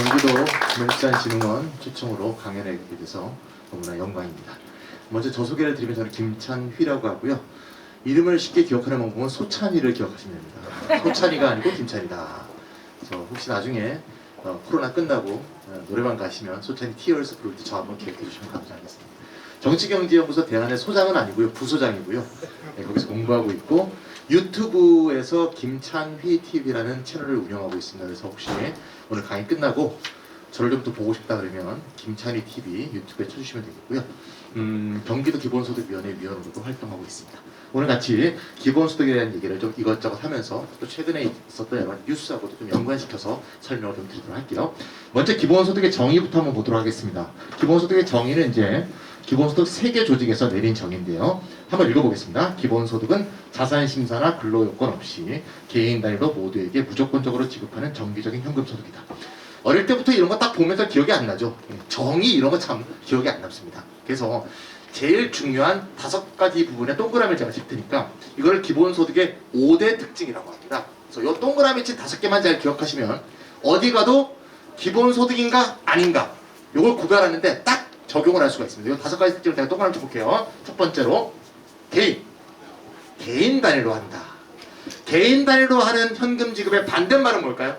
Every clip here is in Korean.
경기도 금융수산진흥원 초청으로 강연에 오게 돼서 너무나 영광입니다. 먼저 저 소개를 드리면 저는 김찬휘라고 하고요. 이름을 쉽게 기억하는 방법은 소찬이를 기억하시면 됩니다. 소찬이가 아니고 김찬이다. 그래서 혹시 나중에 코로나 끝나고 노래방 가시면 소찬이 티어스 부를 때 저 한번 기억해 주시면 감사하겠습니다. 정치경제연구소 대안의 소장은 아니고요. 부소장이고요. 네, 거기서 공부하고 있고 유튜브에서 김찬휘 TV라는 채널을 운영하고 있습니다. 그래서 혹시 오늘 강의 끝나고 저를 좀 더 보고 싶다 그러면 김찬휘 TV 유튜브에 쳐주시면 되겠고요. 경기도 기본소득위원회 위원으로도 활동하고 있습니다. 오늘 같이 기본소득에 대한 얘기를 좀 이것저것 하면서 또 최근에 있었던 여러 뉴스하고도 좀 연관시켜서 설명을 좀 드리도록 할게요. 먼저 기본소득의 정의부터 한번 보도록 하겠습니다. 기본소득의 정의는 이제 기본소득 세계 조직에서 내린 정의인데요. 한번 읽어보겠습니다. 기본소득은 자산심사나 근로요건 없이 개인 단위로 모두에게 무조건적으로 지급하는 정기적인 현금소득이다. 어릴 때부터 이런 거 딱 보면서 기억이 안 나죠. 정의 이런 거 참 기억이 안 남습니다. 그래서 제일 중요한 5가지 부분의 동그라미를 제가 칠 테니까 이걸 기본소득의 5대 특징이라고 합니다. 그래서 이 동그라미 친 5개만 잘 기억하시면 어디 가도 기본소득인가 아닌가 이걸 구별하는데 딱 적용을 할 수가 있습니다. 이 5가지 특징을 제가 동그라미 쳐볼게요. 첫 번째로 개인 단위로 한다. 개인 단위로 하는 현금 지급의 반대말은 뭘까요?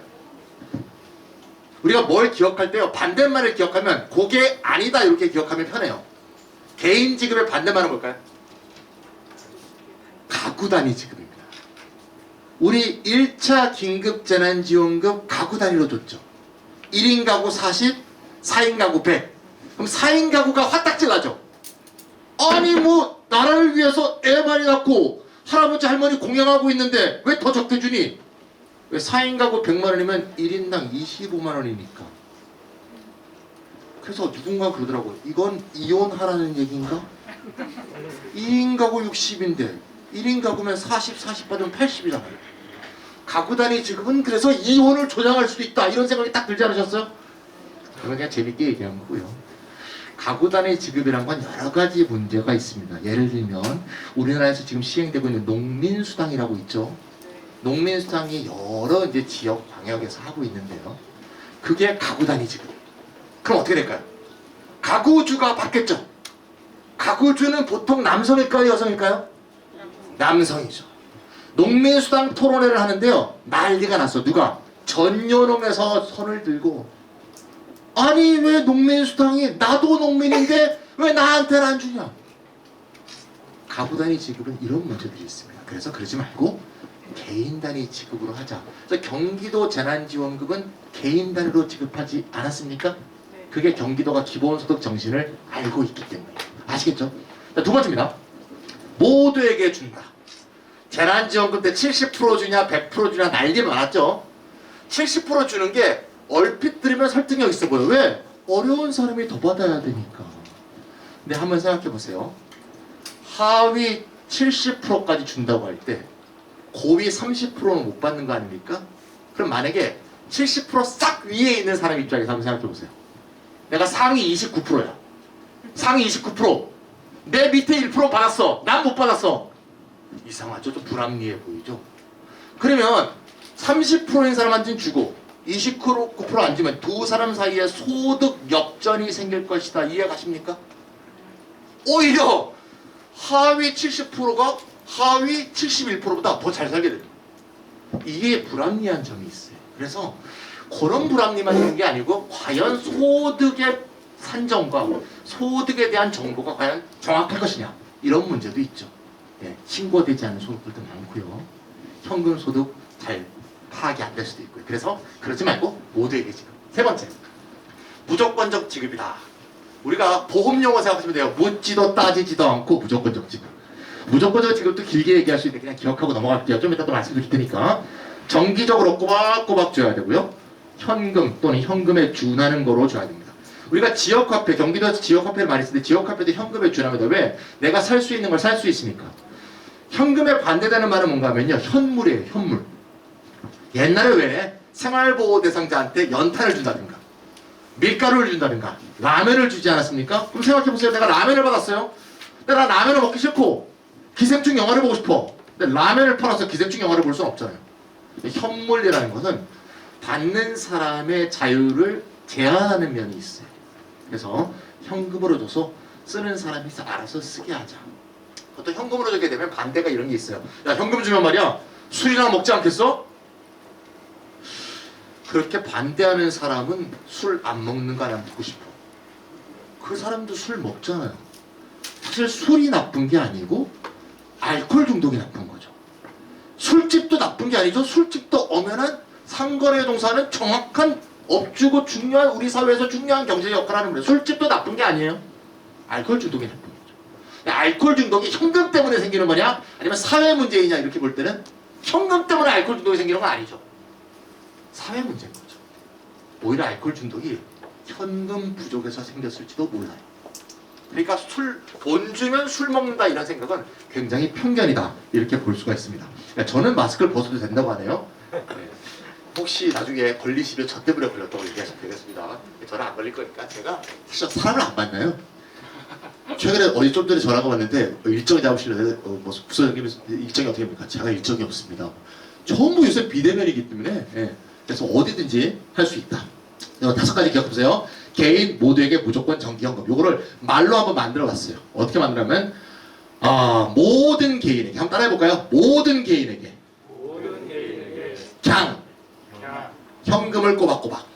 우리가 뭘 기억할 때요, 반대말을 기억하면 그게 아니다 이렇게 기억하면 편해요. 개인 지급의 반대말은 뭘까요? 가구 단위 지급입니다. 우리 1차 긴급재난지원금 가구 단위로 줬죠. 1인 가구 40, 4인 가구 100. 그럼 4인 가구가 화딱지 나죠. 아니 뭐 나라를 위해서 애 많이 낳고 할아버지 할머니 공양하고 있는데 왜 더 적게 주니? 왜 4인 가구 100만 원이면 1인당 25만 원이니까. 그래서 누군가 그러더라고요. 이건 이혼하라는 얘기인가? 2인 가구 60인데 1인 가구면 40, 40 받으면 80이잖아요. 가구 단위 지급은 그래서 이혼을 조장할 수도 있다. 이런 생각이 딱 들지 않으셨어요? 그건 그냥 재밌게 얘기한 거고요. 가구 단위 지급이란 건 여러 가지 문제가 있습니다. 예를 들면 우리나라에서 지금 시행되고 있는 농민수당이라고 있죠. 농민수당이 여러 이제 지역 광역에서 하고 있는데요. 그게 가구 단위 지급. 그럼 어떻게 될까요? 가구주가 받겠죠. 가구주는 보통 남성일까요, 여성일까요? 남성이죠. 농민수당 토론회를 하는데요. 난리가 났어. 누가? 전연홍에서 선을 들고 아니 왜 농민수당이 나도 농민인데 왜 나한테는 안 주냐? 가구 단위 지급은 이런 문제들이 있습니다. 그래서 그러지 말고 개인 단위 지급으로 하자. 그래서 경기도 재난지원금은 개인 단위로 지급하지 않았습니까? 그게 경기도가 기본소득 정신을 알고 있기 때문에. 아시겠죠? 자, 두 번째입니다. 모두에게 준다. 재난지원금 때 70% 주냐 100% 주냐 난리 많았죠. 70% 주는 게 얼핏 들으면 설득력 있어 보여. 왜? 어려운 사람이 더 받아야 되니까. 근데 한번 생각해 보세요. 하위 70%까지 준다고 할 때 고위 30%는 못 받는 거 아닙니까? 그럼 만약에 70% 싹 위에 있는 사람 입장에서 한번 생각해 보세요. 내가 상위 29%야. 상위 29%. 내 밑에 1% 받았어. 난 못 받았어. 이상하죠? 좀 불합리해 보이죠? 그러면 30%인 사람한테는 주고 29% 안 주면 두 사람 사이에 소득 역전이 생길 것이다. 이해가십니까? 오히려 하위 70%가 하위 71%보다 더 잘 살게 됩니다. 이게 불합리한 점이 있어요. 그래서 그런 불합리만 있는 게 아니고 과연 소득의 산정과 소득에 대한 정보가 과연 정확할 것이냐 이런 문제도 있죠. 네, 신고되지 않은 소득들도 많고요. 현금 소득 잘 파악이 안 될 수도 있고요. 그래서 그러지 말고 모두에게 지급. 세 번째, 무조건적 지급이다. 우리가 보험용어 생각하시면 돼요. 묻지도 따지지도 않고 무조건적 지급. 무조건적 지급도 길게 얘기할 수 있는데 그냥 기억하고 넘어갈게요. 좀 이따 또 말씀드릴 테니까. 정기적으로 꼬박꼬박 줘야 되고요. 현금 또는 현금에 준하는 거로 줘야 됩니다. 우리가 지역화폐, 경기도에서 지역화폐를 많이 쓰는데 지역화폐도 현금에 준합니다. 왜? 내가 살 수 있는 걸 살 수 있으니까. 현금에 반대되는 말은 뭔가 하면요. 현물이에요. 현물. 옛날에 왜 생활보호 대상자한테 연탄을 준다든가 밀가루를 준다든가 라면을 주지 않았습니까? 그럼 생각해보세요. 내가 라면을 받았어요. 내가 라면을 먹기 싫고 기생충 영화를 보고 싶어. 근데 라면을 팔아서 기생충 영화를 볼 수는 없잖아요. 현물이라는 것은 받는 사람의 자유를 제한하는 면이 있어요. 그래서 현금으로 줘서 쓰는 사람이 알아서 쓰게 하자. 보통 현금으로 주게 되면 반대가 이런 게 있어요. 야, 현금 주면 말이야 술이나 먹지 않겠어? 그렇게 반대하는 사람은 술 안 먹는가 난 묻고 싶어. 그 사람도 술 먹잖아요. 사실 술이 나쁜 게 아니고 알코올 중독이 나쁜 거죠. 술집도 나쁜 게 아니죠. 술집도 엄연한 상거래 동사는 정확한 업주고 중요한 우리 사회에서 중요한 경제 역할을 하는 거예요. 술집도 나쁜 게 아니에요. 알코올 중독이 나쁜 거죠. 알코올 중독이 현금 때문에 생기는 거냐 아니면 사회 문제이냐 이렇게 볼 때는 현금 때문에 알코올 중독이 생기는 건 아니죠. 사회 문제인 거죠. 오히려 알코올 중독이 현금 부족에서 생겼을지도 몰라요. 그러니까 돈 주면 술 먹는다 이런 생각은 굉장히 편견이다 이렇게 볼 수가 있습니다. 그러니까 저는 마스크를 벗어도 된다고 하네요. 네. 혹시 나중에 걸리시면 저 때문에 걸렸다고 얘기하시면 되겠습니다. 저는 안 걸릴 거니까 제가 사실 사람을 안 만나요. 최근에 어디 좀 전에 전화가 왔는데 일정이 잡으시려는데 뭐 부서장님 일정이 어떻게 됩니까? 제가 일정이 없습니다. 전부 요새 비대면이기 때문에 그래서 어디든지 할 수 있다. 5가지 기억해보세요. 개인 모두에게 무조건 정기현금. 요거를 말로 한번 만들어봤어요. 어떻게 만들냐면 모든 개인에게 한번 따라해볼까요? 모든 개인에게 그냥 현금을 꼬박꼬박.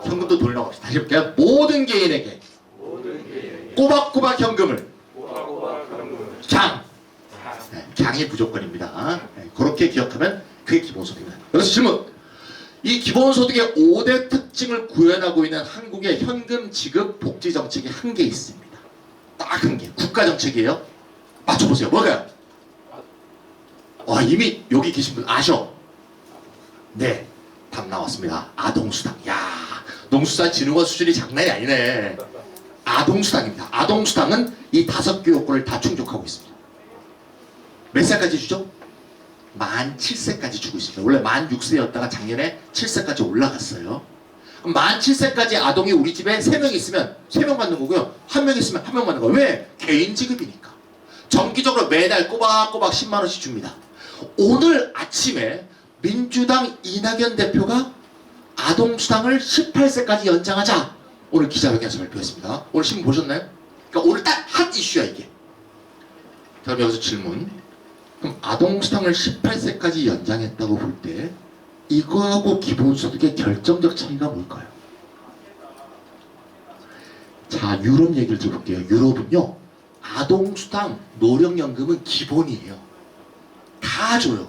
현금도 돌려고 합시다. 다시 해볼게요. 모든 개인에게 꼬박꼬박 현금을 강이 무조건입니다. 그렇게 기억하면 그게 기본소득입니다. 여기서 질문. 이 기본소득의 5대 특징을 구현하고 있는 한국의 현금 지급 복지 정책이 한 개 있습니다. 딱 한 개. 국가정책이에요. 맞춰보세요. 뭘까요? 이미 여기 계신 분 아셔? 네. 답 나왔습니다. 아동수당. 야, 농수산 진흥원 수준이 장난이 아니네. 아동수당입니다. 아동수당은 이 5개 요건을 다 충족하고 있습니다. 몇 살까지 주죠? 만 7세까지 주고 있습니다. 원래 만 6세였다가 작년에 7세까지 올라갔어요. 만 7세까지 아동이 우리 집에 3명 있으면 3명 받는 거고요. 1명 있으면 1명 받는 거예요. 왜? 개인 지급이니까. 정기적으로 매달 꼬박꼬박 10만 원씩 줍니다. 오늘 아침에 민주당 이낙연 대표가 아동수당을 18세까지 연장하자 오늘 기자회견에서 발표했습니다. 오늘 신문 보셨나요? 그러니까 오늘 딱 핫 이슈야 이게. 다음 여기서 질문. 그럼 아동수당을 18세까지 연장했다고 볼 때 이거하고 기본소득의 결정적 차이가 뭘까요? 자, 유럽 얘기를 들어볼게요. 유럽은요 아동수당, 노령연금은 기본이에요. 다 줘요.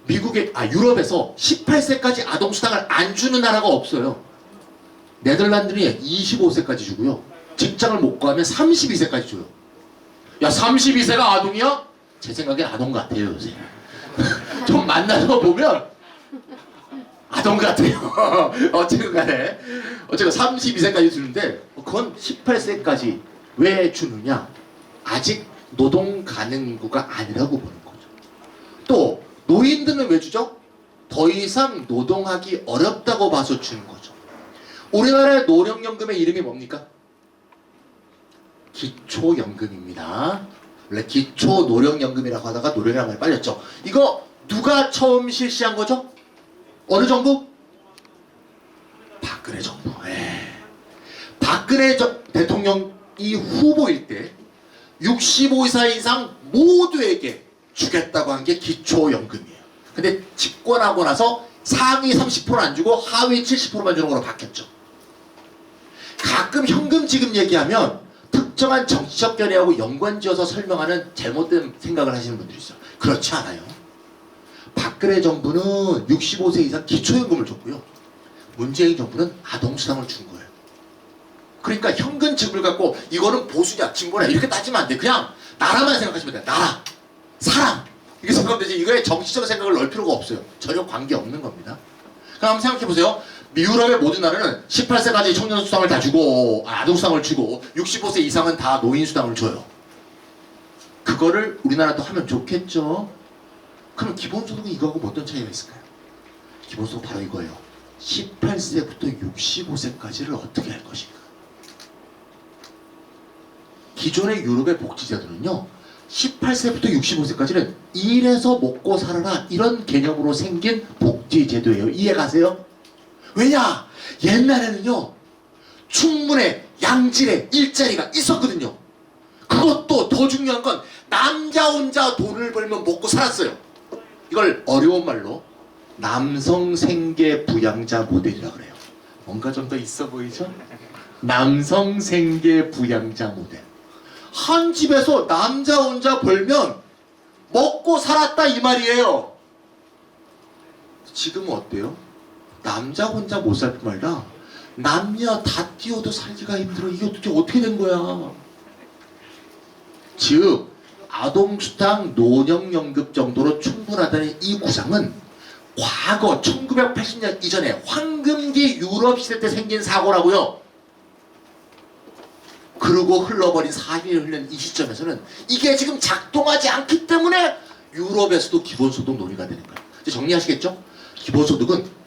유럽에서 18세까지 아동수당을 안 주는 나라가 없어요. 네덜란드는 25세까지 주고요. 직장을 못 구하면 32세까지 줘요. 야, 32세가 아동이야? 제 생각엔 아동 같아요 요새. 좀 만나서 보면 아동 같아요. 어쨌든 간에 32세까지 주는데 그건 18세까지 왜 주느냐? 아직 노동 가능 인구가 아니라고 보는 거죠. 또 노인들은 왜 주죠? 더 이상 노동하기 어렵다고 봐서 주는 거죠. 우리나라의 노령연금의 이름이 뭡니까? 기초연금입니다. 원래 기초노령연금이라고 하다가 노령이라고 말이 빨렸죠. 이거 누가 처음 실시한 거죠? 어느 정부? 박근혜 정부. 박근혜 대통령이 후보일 때 65세 이상 모두에게 주겠다고 한 게 기초연금이에요. 근데 집권하고 나서 상위 30%는 안 주고 하위 70%만 주는 걸로 바뀌었죠. 가끔 현금 지급 얘기하면 특정한 정치적 견해하고 연관지어서 설명하는 잘못된 생각을 하시는 분들이 있어요. 그렇지 않아요. 박근혜 정부는 65세 이상 기초연금을 줬고요. 문재인 정부는 아동수당을 준 거예요. 그러니까 현금 지급을 갖고 이거는 보수냐 진보냐 이렇게 따지면 안 돼. 그냥 나라만 생각하시면 돼요. 나라, 사람 이렇게 생각하면 되지. 이거에 정치적 생각을 넣을 필요가 없어요. 전혀 관계없는 겁니다. 그럼 한번 생각해보세요. 유럽의 모든 나라는 18세까지 청년수당을 다 주고 아동수당을 주고 65세 이상은 다 노인수당을 줘요. 그거를 우리나라도 하면 좋겠죠. 그럼 기본소득은 이거하고 어떤 차이가 있을까요? 기본소득은 바로 이거예요. 18세부터 65세까지를 어떻게 할 것인가. 기존의 유럽의 복지제도는요 18세부터 65세까지는 일해서 먹고 살아라 이런 개념으로 생긴 복지제도예요. 이해가세요? 왜냐? 옛날에는요 충분에 양질의 일자리가 있었거든요. 그것도 더 중요한 건 남자 혼자 돈을 벌면 먹고 살았어요. 이걸 어려운 말로 남성 생계 부양자 모델이라고 그래요. 뭔가 좀 더 있어 보이죠? 남성 생계 부양자 모델. 한 집에서 남자 혼자 벌면 먹고 살았다 이 말이에요. 지금은 어때요? 남자 혼자 못 살 뿐만 아니라 남녀 다 띄워도 살기가 힘들어. 이게 어떻게 된 거야? 즉 아동수당 노령연금 정도로 충분하다는 이 구상은 과거 1980년 이전에 황금기 유럽 시대 때 생긴 사고라고요. 그러고 흘러버린 4년이 흘린 이 시점에서는 이게 지금 작동하지 않기 때문에 유럽에서도 기본소득 논의가 되는 거예요. 이제 정리하시겠죠? 기본소득은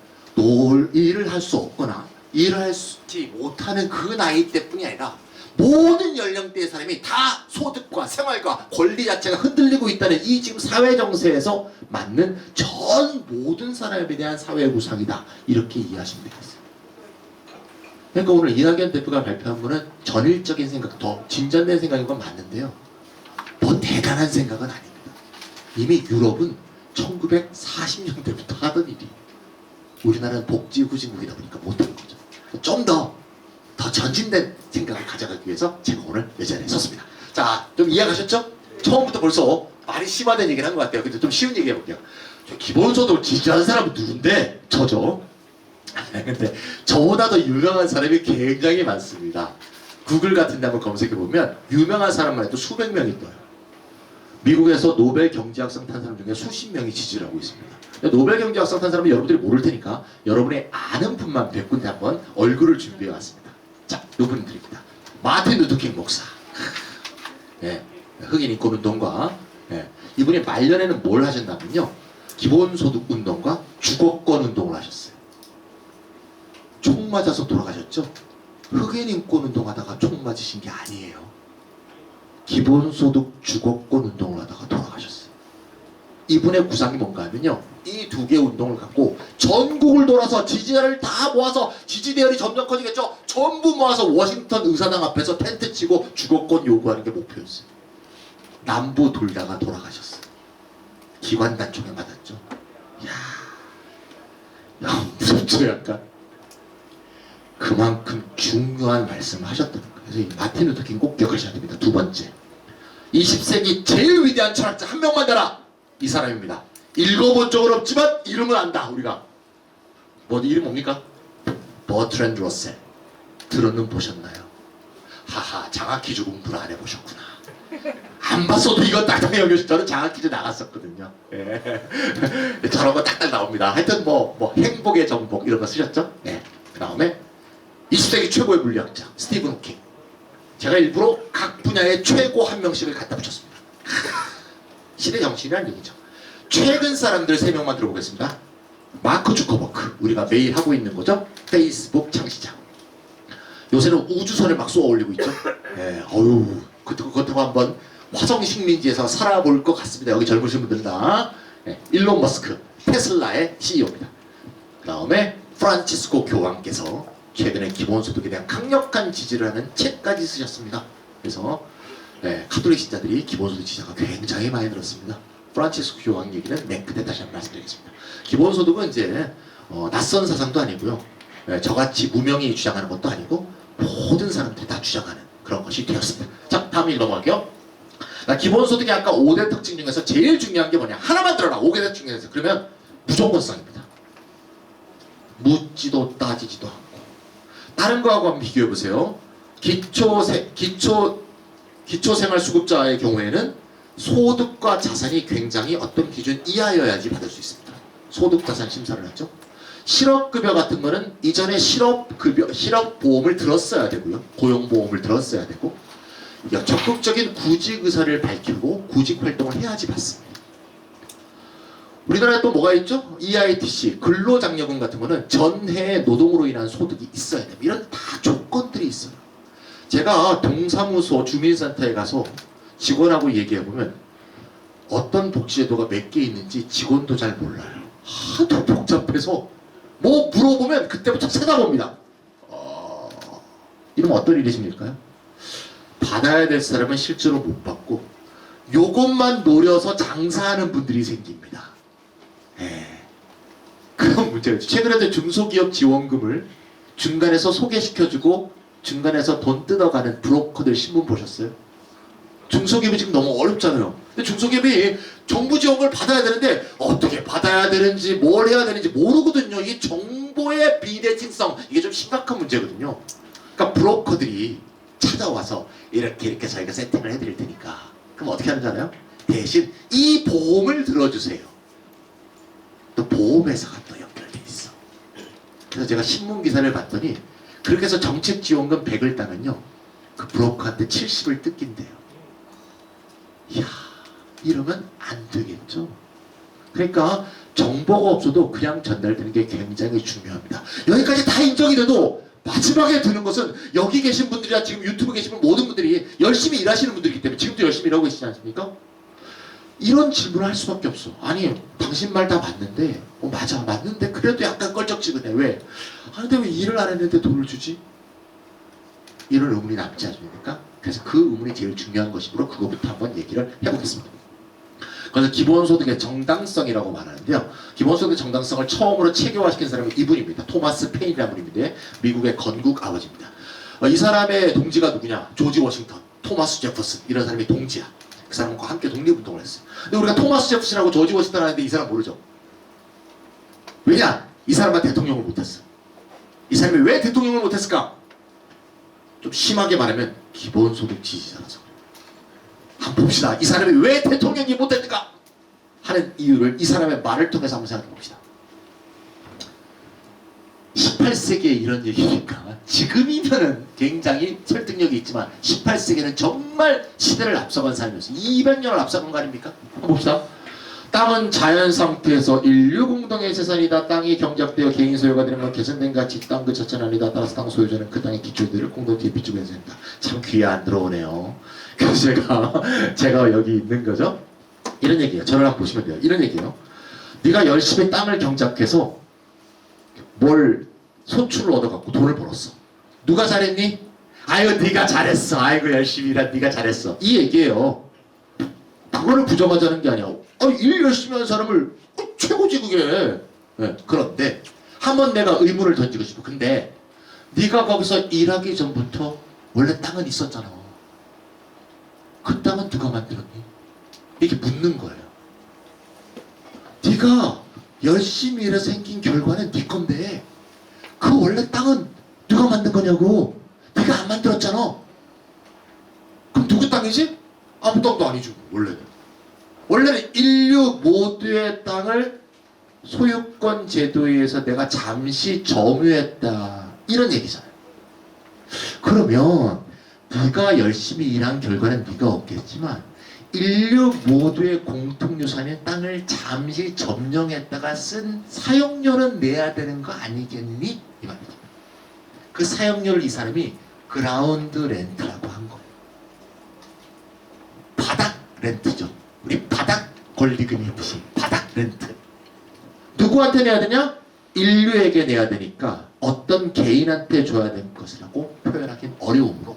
일을 할 수 없거나 일을 하지 못하는 그 나이 때뿐이 아니라 모든 연령대의 사람이 다 소득과 생활과 권리 자체가 흔들리고 있다는 이 지금 사회 정세에서 맞는 전 모든 사람에 대한 사회 구상이다. 이렇게 이해하시면 되겠어요. 그러니까 오늘 이낙연 대표가 발표한 분은 전일적인 생각, 더 진전된 생각인 건 맞는데요. 뭐 대단한 생각은 아닙니다. 이미 유럽은 1940년대부터 하던 일이 우리나라는 복지후진국이다 보니까 못하는 거죠. 좀 더 전진된 생각을 가져가기 위해서 제가 오늘 이 자리에 섰습니다. 자, 좀 이해가셨죠? 처음부터 벌써 말이 심화된 얘기를 한 것 같아요. 근데 좀 쉬운 얘기 해볼게요. 기본소득을 지지하는 사람은 누군데? 저죠. 근데 저보다 더 유명한 사람이 굉장히 많습니다. 구글 같은 데 한번 검색해보면 유명한 사람만 해도 수백 명이 떠요. 미국에서 노벨 경제학상 탄 사람 중에 수십 명이 지지를 하고 있습니다. 노벨 경제학상 탄 사람은 여러분들이 모를 테니까 여러분의 아는 분만 몇 군데 한번 얼굴을 준비해 왔습니다. 자, 요 분들입니다. 마틴 루터킹 목사. 네, 흑인 인권운동가. 네, 이분이 말년에는 뭘 하셨냐면요. 기본소득 운동과 주거권 운동을 하셨어요. 총 맞아서 돌아가셨죠? 흑인 인권운동 하다가 총 맞으신 게 아니에요. 기본소득 주거권 운동을 하다가 돌아가셨어요. 이분의 구상이 뭔가 하면요. 이 두 개의 운동을 갖고 전국을 돌아서 지지자를 다 모아서 지지 대열이 점점 커지겠죠. 전부 모아서 워싱턴 의사당 앞에서 텐트 치고 주거권 요구하는 게 목표였어요. 남부 돌다가 돌아가셨어요. 기관 단총에 맞았죠. 야, 무섭죠 약간. 그만큼 중요한 말씀을 하셨다는 거예요. 그래서 이 마틴 루터킹 꼭 기억하셔야 됩니다. 두 번째, 20세기 제일 위대한 철학자 한 명만 되라. 이 사람입니다. 읽어본 적은 없지만 이름은 안다. 우리가 이름 뭡니까? 버트랜드 러셀. 들어는 보셨나요? 하하, 장학퀴즈 공부를 안 해보셨구나. 안 봤어도 이거 딱딱 여기서 저는 장학퀴즈 나갔었거든요. 예. 저런 거 딱딱 나옵니다. 하여튼 행복의 정복 이런 거 쓰셨죠? 네. 그 다음에 20세기 최고의 물리학자 스티븐 호킹. 제가 일부러 각 분야의 최고 한 명씩을 갖다 붙였습니다. 시대 정신이라는 얘기죠. 최근 사람들 3명만 들어보겠습니다. 마크 주커버크, 우리가 매일 하고 있는 거죠. 페이스북 창시자. 요새는 우주선을 막 쏘아 올리고 있죠. 네, 그렇다고 한번 화성 식민지에서 살아볼 것 같습니다. 여기 젊으신 분들 다. 네, 일론 머스크, 테슬라의 CEO입니다. 그 다음에 프란치스코 교황께서 최근에 기본소득에 대한 강력한 지지를 하는 책까지 쓰셨습니다. 그래서 카톨릭 신자들이 기본소득 지지가 굉장히 많이 늘었습니다. 프란치스코 교황 얘기는 맨 끝에 다시 한번 말씀드리겠습니다. 기본소득은 이제 낯선 사상도 아니고요. 저같이 무명이 주장하는 것도 아니고 모든 사람들이 다 주장하는 그런 것이 되었습니다. 자, 다음 얘기 넘어갈게요. 기본소득의 아까 5대 특징 중에서 제일 중요한 게 뭐냐? 하나만 들어라. 5개 특징 중에서. 그러면 무조건성입니다. 묻지도 따지지도 않고. 다른 거하고 한번 비교해보세요. 기초생활수급자의 경우에는 소득과 자산이 굉장히 어떤 기준 이하여야지 받을 수 있습니다. 소득자산 심사를 하죠. 실업급여 같은 거는 이전에 실업보험을 들었어야 되고요. 고용보험을 들었어야 되고 적극적인 구직 의사를 밝히고 구직 활동을 해야지 받습니다. 우리나라에 또 뭐가 있죠? EITC, 근로장려금 같은 거는 전해 노동으로 인한 소득이 있어야 됩니다. 이런 다 조건들이 있어요. 제가 동사무소 주민센터에 가서 직원하고 얘기해보면 어떤 복지제도가 몇 개 있는지 직원도 잘 몰라요. 하도 복잡해서 뭐 물어보면 그때부터 쳐다봅니다. 이러면 어떤 일이 생길까요? 받아야 될 사람은 실제로 못 받고 요것만 노려서 장사하는 분들이 생깁니다. 그런 문제겠죠. 최근에도 중소기업 지원금을 중간에서 소개시켜주고 중간에서 돈 뜯어가는 브로커들 신문 보셨어요? 중소기업이 지금 너무 어렵잖아요. 근데 중소기업이 정부 지원금을 받아야 되는데 어떻게 받아야 되는지 뭘 해야 되는지 모르거든요. 이 정보의 비대칭성, 이게 좀 심각한 문제거든요. 그러니까 브로커들이 찾아와서 이렇게 저희가 세팅을 해드릴 테니까 그럼 어떻게 하는지 알아요? 대신 이 보험을 들어주세요. 또 보험회사가 또 연결돼 있어. 그래서 제가 신문기사를 봤더니 그렇게 해서 정책지원금 100을 따면요 그 브로커한테 70을 뜯긴대요. 이야, 이러면 안 되겠죠. 그러니까 정보가 없어도 그냥 전달되는 게 굉장히 중요합니다. 여기까지 다 인정이 돼도 마지막에 드는 것은 여기 계신 분들이나 지금 유튜브 계시는 모든 분들이 열심히 일하시는 분들이기 때문에 지금도 열심히 일하고 계시지 않습니까? 이런 질문을 할 수밖에 없어. 아니 당신 말 다 맞는데 맞아 맞는데 그래도 약간 껄쩍지근해. 왜? 근데 왜 일을 안 했는데 돈을 주지? 이런 의문이 남지 않습니까? 그래서 그 의문이 제일 중요한 것이므로 그거부터 한번 얘기를 해보겠습니다. 그래서 기본소득의 정당성이라고 말하는데요. 기본소득의 정당성을 처음으로 체계화시킨 사람이 이분입니다. 토마스 페인이라는 분인데 미국의 건국 아버지입니다. 이 사람의 동지가 누구냐? 조지 워싱턴, 토마스 제퍼슨 이런 사람이 동지야. 그 사람과 함께 독립운동을 했어요. 근데 우리가 토마스 제퍼슨하고 조지 워싱턴 하는데 이 사람 모르죠? 왜냐? 이 사람은 대통령을 못했어. 이 사람이 왜 대통령을 못했을까? 좀 심하게 말하면 기본소득 지지자라서 그래요. 한번 봅시다. 이 사람이 왜 대통령이 못됐는가 하는 이유를 이 사람의 말을 통해서 한번 생각해 봅시다. 18세기에 이런 얘기니까 지금이면은 굉장히 설득력이 있지만 18세기에는 정말 시대를 앞서간 사람이었어요. 200년을 앞서간 거 아닙니까? 한번 봅시다. 땅은 자연 상태에서 인류 공동의 재산이다. 땅이 경작되어 개인 소유가 되는 건 개선된 가치 땅 그 자체는 아니다. 따라서 땅 소유자는 그 땅의 기초들을 공동체에 비추고 해야 된다. 참 귀에 안 들어오네요. 그래서 제가 여기 있는 거죠. 이런 얘기예요. 저를 한번 보시면 돼요. 이런 얘기예요. 네가 열심히 땅을 경작해서 뭘 소출을 얻어갖고 돈을 벌었어. 누가 잘했니? 아유 네가 잘했어. 아이고 열심히 일한 네가 잘했어. 이 얘기예요. 그거를 부정하자는 게 아니야. 일 열심히 하는 사람을 최고지 그게. 네. 그런데 한번 내가 의문을 던지고 싶어. 근데 네가 거기서 일하기 전부터 원래 땅은 있었잖아. 그 땅은 누가 만들었니? 이렇게 묻는 거예요. 네가 열심히 일해서 생긴 결과는 네 건데 그 원래 땅은 누가 만든 거냐고. 네가 안 만들었잖아. 그럼 누구 땅이지? 아무 땅도 아니죠. 원래는 인류 모두의 땅을 소유권 제도에 의해서 내가 잠시 점유했다. 이런 얘기잖아요. 그러면 네가 열심히 일한 결과는 네가 없겠지만 인류 모두의 공통유산인 땅을 잠시 점령했다가 쓴 사용료는 내야 되는 거 아니겠니? 이 말이죠. 그 사용료를 이 사람이 그라운드 렌트라고 한 거예요. 바닥 렌트죠. 우리 바닥 권리금이 있듯이 바닥 렌트. 누구한테 내야 되냐? 인류에게 내야 되니까 어떤 개인한테 줘야 될 것이라고 표현하기는 어려우므로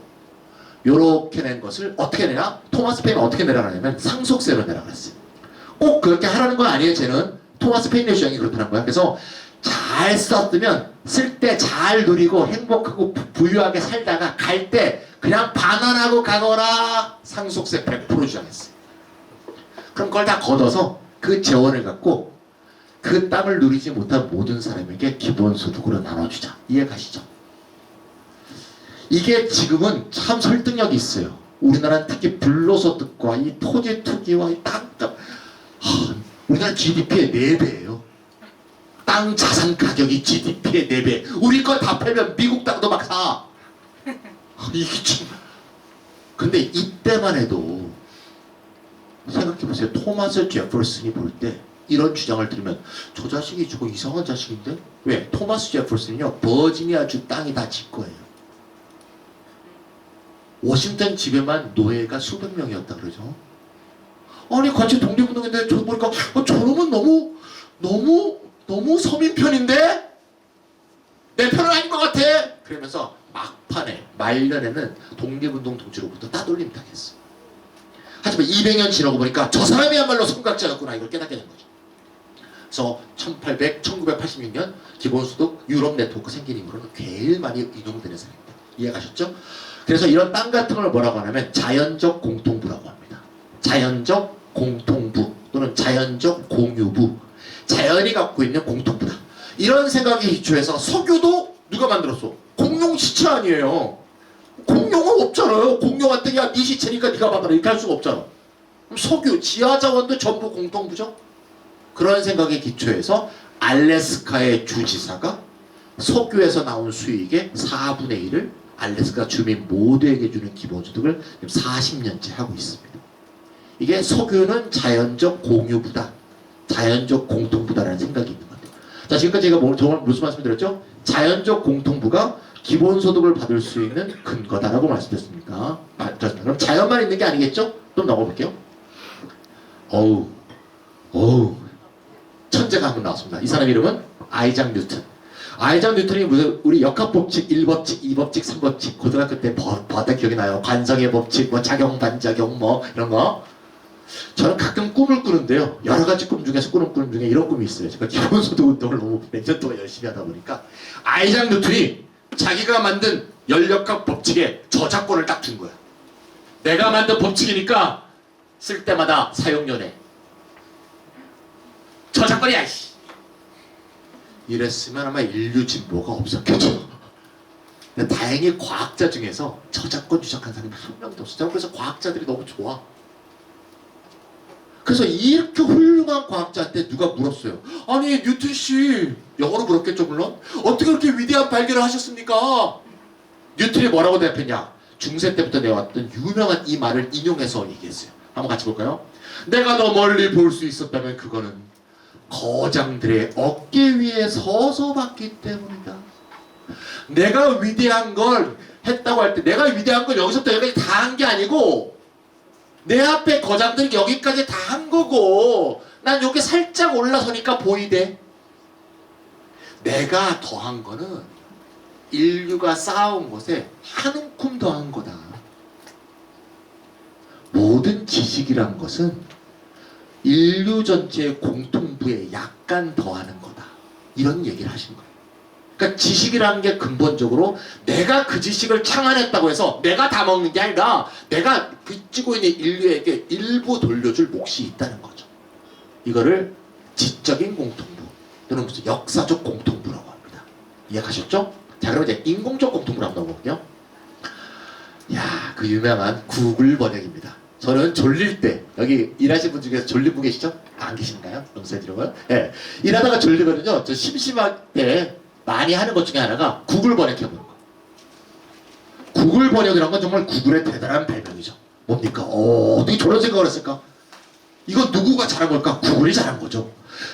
요렇게 낸 것을 어떻게 내냐? 토마스 페인은 어떻게 내라고 하냐면 상속세로 내라고 했어요. 꼭 그렇게 하라는 건 아니에요. 쟤는 토마스 페인의 주장이 그렇다는 거야. 그래서 잘 썼으면 쓸 때 잘 누리고 행복하고 부유하게 살다가 갈 때 그냥 반환하고 가거라. 상속세 100% 주장했어요. 그럼 그걸 다 걷어서 그 재원을 갖고 그 땅을 누리지 못한 모든 사람에게 기본소득으로 나눠주자. 이해 가시죠? 이게 지금은 참 설득력이 있어요. 우리나라는 특히 불로소득과 이 토지 투기와 이 땅값, 우리나라 GDP의 4배예요. 땅 자산 가격이 GDP의 4배. 우리 거 다 팔면 미국 땅도 막 사. 이게 좀. 근데 이때만 해도 생각해보세요. 토마스 제퍼슨이 볼 때 이런 주장을 들으면 저 자식이 저거 이상한 자식인데? 왜? 토마스 제퍼슨은요 버지니아 주 땅이 다 지 거예요. 워싱턴 집에만 노예가 수백 명이었다 그러죠. 아니 같이 독립운동했는데 저 보니까 저놈은 너무 서민 편인데? 내 편은 아닌 것 같아. 그러면서 막판에 말년에는 독립운동 동지로부터 따돌림 당했어. 하지만 200년 지나고 보니까 저 사람이야말로 선각자였구나 이걸 깨닫게 된 거죠. 그래서 1986년 기본소득 유럽 네트워크 생긴 이후로는 제일 많이 이동되는 사람입니다. 이해가셨죠? 그래서 이런 땅 같은 걸 뭐라고 하냐면 자연적 공통부라고 합니다. 자연적 공통부 또는 자연적 공유부. 자연이 갖고 있는 공통부다. 이런 생각에 기초해서 석유도 누가 만들었어? 공룡 시체 아니에요. 공룡은 없잖아요. 공룡한테 야 네 시체니까 네가 받아라 이렇게 할 수가 없잖아. 그럼 석유, 지하자원도 전부 공통부죠. 그런 생각에 기초해서 알래스카의 주지사가 석유에서 나온 수익의 4분의 1을 알래스카 주민 모두에게 주는 기본소득을 40년째 하고 있습니다. 이게 석유는 자연적 공유부다. 자연적 공통부다라는 생각이 있는 건데. 자, 지금까지 제가 정말 무슨 말씀드렸죠? 자연적 공통부가 기본소득을 받을 수 있는 근거다라고 말씀드렸습니까? 그럼 자연만 있는 게 아니겠죠? 좀 넘어볼게요. 어우, 천재가 한 분 나왔습니다. 이 사람 이름은 아이작 뉴턴. 아이작 뉴턴이 무슨 우리 역학법칙 1법칙, 2법칙, 3법칙 고등학교 때 봤다 기억이 나요. 관성의 법칙, 뭐 작용, 반작용 뭐 이런 거. 저는 가끔 꿈을 꾸는데요. 여러 가지 꿈 중에서 꾸는 꿈 중에 이런 꿈이 있어요. 제가 기본소득 운동을 너무 몇 년 동안 열심히 하다 보니까 아이작 뉴턴이 자기가 만든 열역학 법칙에 저작권을 딱 준 거야. 내가 만든 법칙이니까 쓸 때마다 사용료네. 저작권이야 이씨. 이랬으면 아마 인류 진보가 없었겠죠. 근데 다행히 과학자 중에서 저작권 주장한 사람이 한 명도 없었죠. 그래서 과학자들이 너무 좋아. 그래서 이렇게 훌륭한 과학자한테 누가 물었어요. 아니 뉴턴 씨, 영어로 물었겠죠 물론. 어떻게 그렇게 위대한 발견을 하셨습니까? 뉴턴이 뭐라고 대답했냐. 중세 때부터 내왔던 유명한 이 말을 인용해서 얘기했어요. 한번 같이 볼까요? 내가 더 멀리 볼 수 있었다면 그거는 거장들의 어깨 위에 서서 봤기 때문이다. 내가 위대한 걸 했다고 할 때 내가 위대한 걸 여기서부터 여기까지 다 한 게 아니고 내 앞에 거장들이 여기까지 다 한 거고 난 여기 살짝 올라서니까 보이대. 내가 더한 거는 인류가 쌓아온 것에 한 움큼 더한 거다. 모든 지식이란 것은 인류 전체의 공통부에 약간 더하는 거다. 이런 얘기를 하신 거예요. 그러니까 지식이라는 게 근본적으로 내가 그 지식을 창안했다고 해서 내가 다 먹는 게 아니라 내가 빚지고 있는 인류에게 일부 돌려줄 몫이 있다는 거죠. 이거를 지적인 공통부 또는 무슨 역사적 공통부라고 합니다. 이해가셨죠? 자, 그럼 이제 인공적 공통부로 한번 넘어볼게요. 야, 그 유명한 구글 번역입니다. 저는 졸릴 때 여기 일하시는 분 중에서 졸린 분 계시죠? 안 계신가요? 용서해드려요. 예, 일하다가 졸리거든요. 저 심심할 때 많이 하는 것 중에 하나가 구글 번역해보는 거. 구글 번역이란 건 정말 구글의 대단한 발명이죠. 뭡니까? 어떻게 저런 생각을 했을까? 이거 누구가 잘한 걸까? 구글이 잘한 거죠.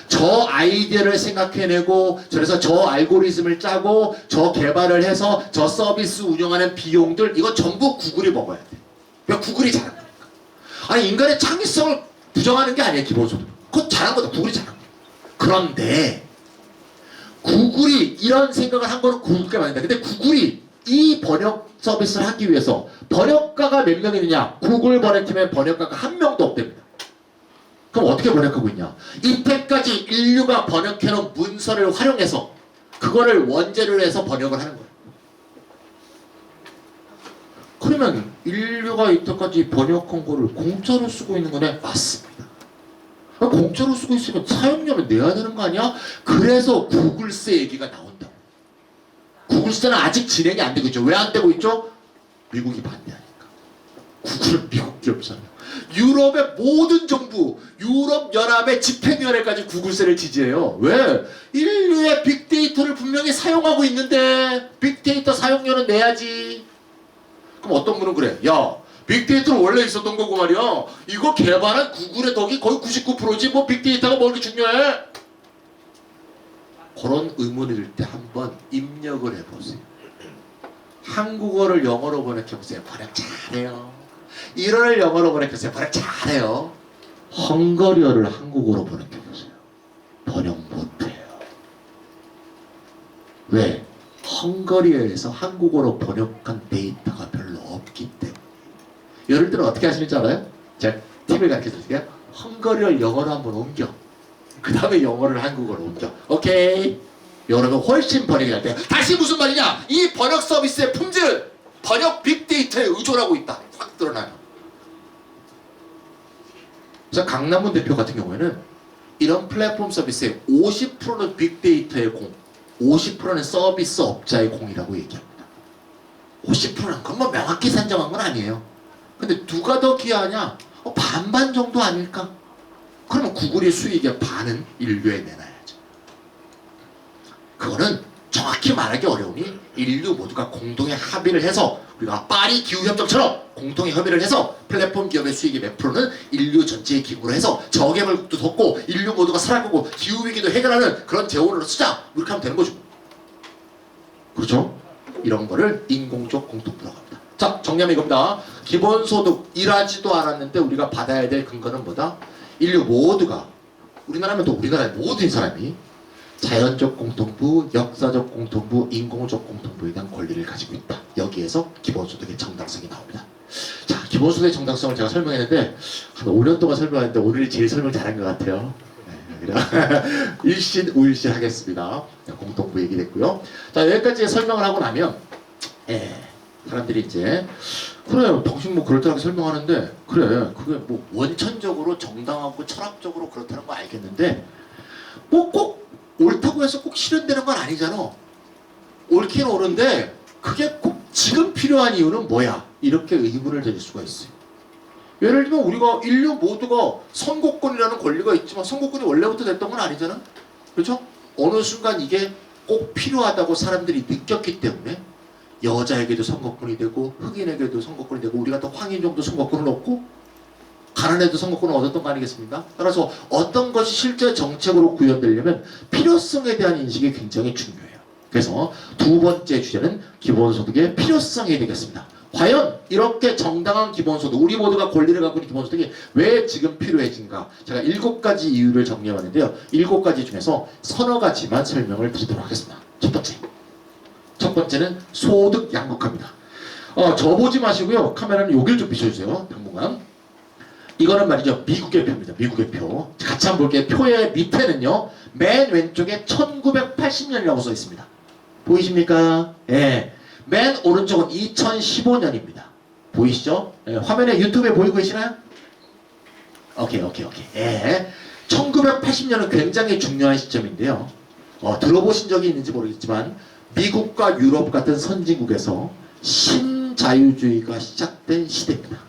저 아이디어를 생각해내고 그래서 저 알고리즘을 짜고 저 개발을 해서 저 서비스 운영하는 비용들 이거 전부 구글이 먹어야 돼. 왜 구글이 잘한 거니까. 아니 인간의 창의성을 부정하는 게 아니에요. 기본소득. 그건 잘한 거다. 구글이 잘한 거야. 그런데 구글이 이런 생각을 한 거는 구글께 맞는다. 근데 구글이 이 번역 서비스를 하기 위해서 번역가가 몇 명 있느냐? 구글 번역팀에 번역가가 한 명도 없답니다. 그럼 어떻게 번역하고 있냐? 이때까지 인류가 번역해놓은 문서를 활용해서 그거를 원재료로 해서 번역을 하는 거예요. 그러면 인류가 이때까지 번역한 거를 공짜로 쓰고 있는 거네? 맞습니다. 공짜로 쓰고 있으면 사용료를 내야 되는 거 아니야? 그래서 구글세 얘기가 나온다고. 구글세는 아직 진행이 안 되고 있죠. 왜 안 되고 있죠? 미국이 반대하니까. 구글은 미국 기업이잖아요. 유럽의 모든 정부, 유럽연합의 집행위원회까지 구글세를 지지해요. 왜? 인류의 빅데이터를 분명히 사용하고 있는데 빅데이터 사용료는 내야지. 그럼 어떤 분은 그래. 야, 빅데이터는 원래 있었던 거고 말이야. 이거 개발한 구글의 덕이 거의 99%지 뭐 빅데이터가 뭐 이렇게 중요해? 그런 의문이 들 때 한번 입력을 해보세요. 한국어를 영어로 번역해보세요. 번역 잘해요. 일어를 영어로 번역해보세요. 번역 잘해요. 헝가리어를 한국어로 번역해보세요. 번역 못해요. 왜? 헝가리에서 한국어로 번역한 데이터가 별로 없기 때문에. 예를 들어 어떻게 하시는지 알아요? 제가 팁을 가르쳐 드릴게요. 헝가리어를 영어로 한번 옮겨. 그 다음에 영어를 한국어로 옮겨. 오케이. 여러분 훨씬 번역이 잘 돼요. 다시 무슨 말이냐? 이 번역 서비스의 품질은 번역 빅데이터에 의존하고 있다. 확 드러나요. 그래서 강남문 대표 같은 경우에는 이런 플랫폼 서비스의 50%는 빅데이터의 공, 50%는 서비스 업자의 공이라고 얘기합니다. 50%는 그건 뭐 명확히 산정한 건 아니에요. 근데 누가 더 귀하냐? 반반 정도 아닐까? 그러면 구글의 수익의 반은 인류에 내놔야죠. 그거는 정확히 말하기 어려우니 인류 모두가 공동의 합의를 해서, 우리가 파리 기후협정처럼 공동의 협의를 해서 플랫폼 기업의 수익의 몇 프로는 인류 전체의 기금으로 해서 저개발국도 돕고 인류 모두가 살아가고 기후위기도 해결하는 그런 재원으로 쓰자, 이렇게 하면 되는 거죠. 그렇죠? 이런 거를 인공적 공통부라고 합니다. 자, 정리하면 이겁니다. 기본소득 일하지도 않았는데 우리가 받아야 될 근거는 뭐다? 인류 모두가, 우리나라면 또 우리나라의 모든 사람이 자연적 공통부, 역사적 공통부, 인공적 공통부에 대한 권리를 가지고 있다. 여기에서 기본소득의 정당성이 나옵니다. 자, 기본소득의 정당성을 제가 설명했는데 한 5년 동안 설명했는데 오늘 제일 설명 잘한 것 같아요. 일신 우일신 하겠습니다. 공통부 얘기됐고요. 자, 여기까지 설명을 하고 나면 사람들이 이제 그래 당신 뭐 그렇다고 설명하는데 그래 그게 뭐 원천적으로 정당하고 철학적으로 그렇다는 거 알겠는데 뭐 꼭 옳다고 해서 꼭 실현되는 건 아니잖아. 옳긴 옳은데 그게 꼭 지금 필요한 이유는 뭐야? 이렇게 의문을 드릴 수가 있어요. 예를 들면 우리가 인류 모두가 선거권이라는 권리가 있지만 선거권이 원래부터 됐던 건 아니잖아. 그렇죠? 어느 순간 이게 꼭 필요하다고 사람들이 느꼈기 때문에 여자에게도 선거권이 되고 흑인에게도 선거권이 되고 우리 같은 황인종도 선거권을 얻고 가난해도 선거권을 얻었던 거 아니겠습니까? 따라서 어떤 것이 실제 정책으로 구현되려면 필요성에 대한 인식이 굉장히 중요해요. 그래서 두 번째 주제는 기본소득의 필요성이 되겠습니다. 과연 이렇게 정당한 기본소득, 우리 모두가 권리를 갖고 있는 기본소득이 왜 지금 필요해진가? 제가 7가지 이유를 정리해봤는데요. 7가지 중에서 서너 가지만 설명을 드리도록 하겠습니다. 첫 번째는 소득 양극화입니다. 저 보지 마시고요. 카메라는 여길 좀 비춰주세요. 당분간. 이거는 말이죠. 미국의 표입니다. 미국의 표. 같이 한번 볼게요. 표의 밑에는요. 맨 왼쪽에 1980년이라고 써 있습니다. 보이십니까? 예. 맨 오른쪽은 2015년입니다. 보이시죠? 예. 화면에 유튜브에 보이고 계시나요? 오케이. 예. 1980년은 굉장히 중요한 시점인데요. 들어보신 적이 있는지 모르겠지만 미국과 유럽 같은 선진국에서 신자유주의가 시작된 시대입니다.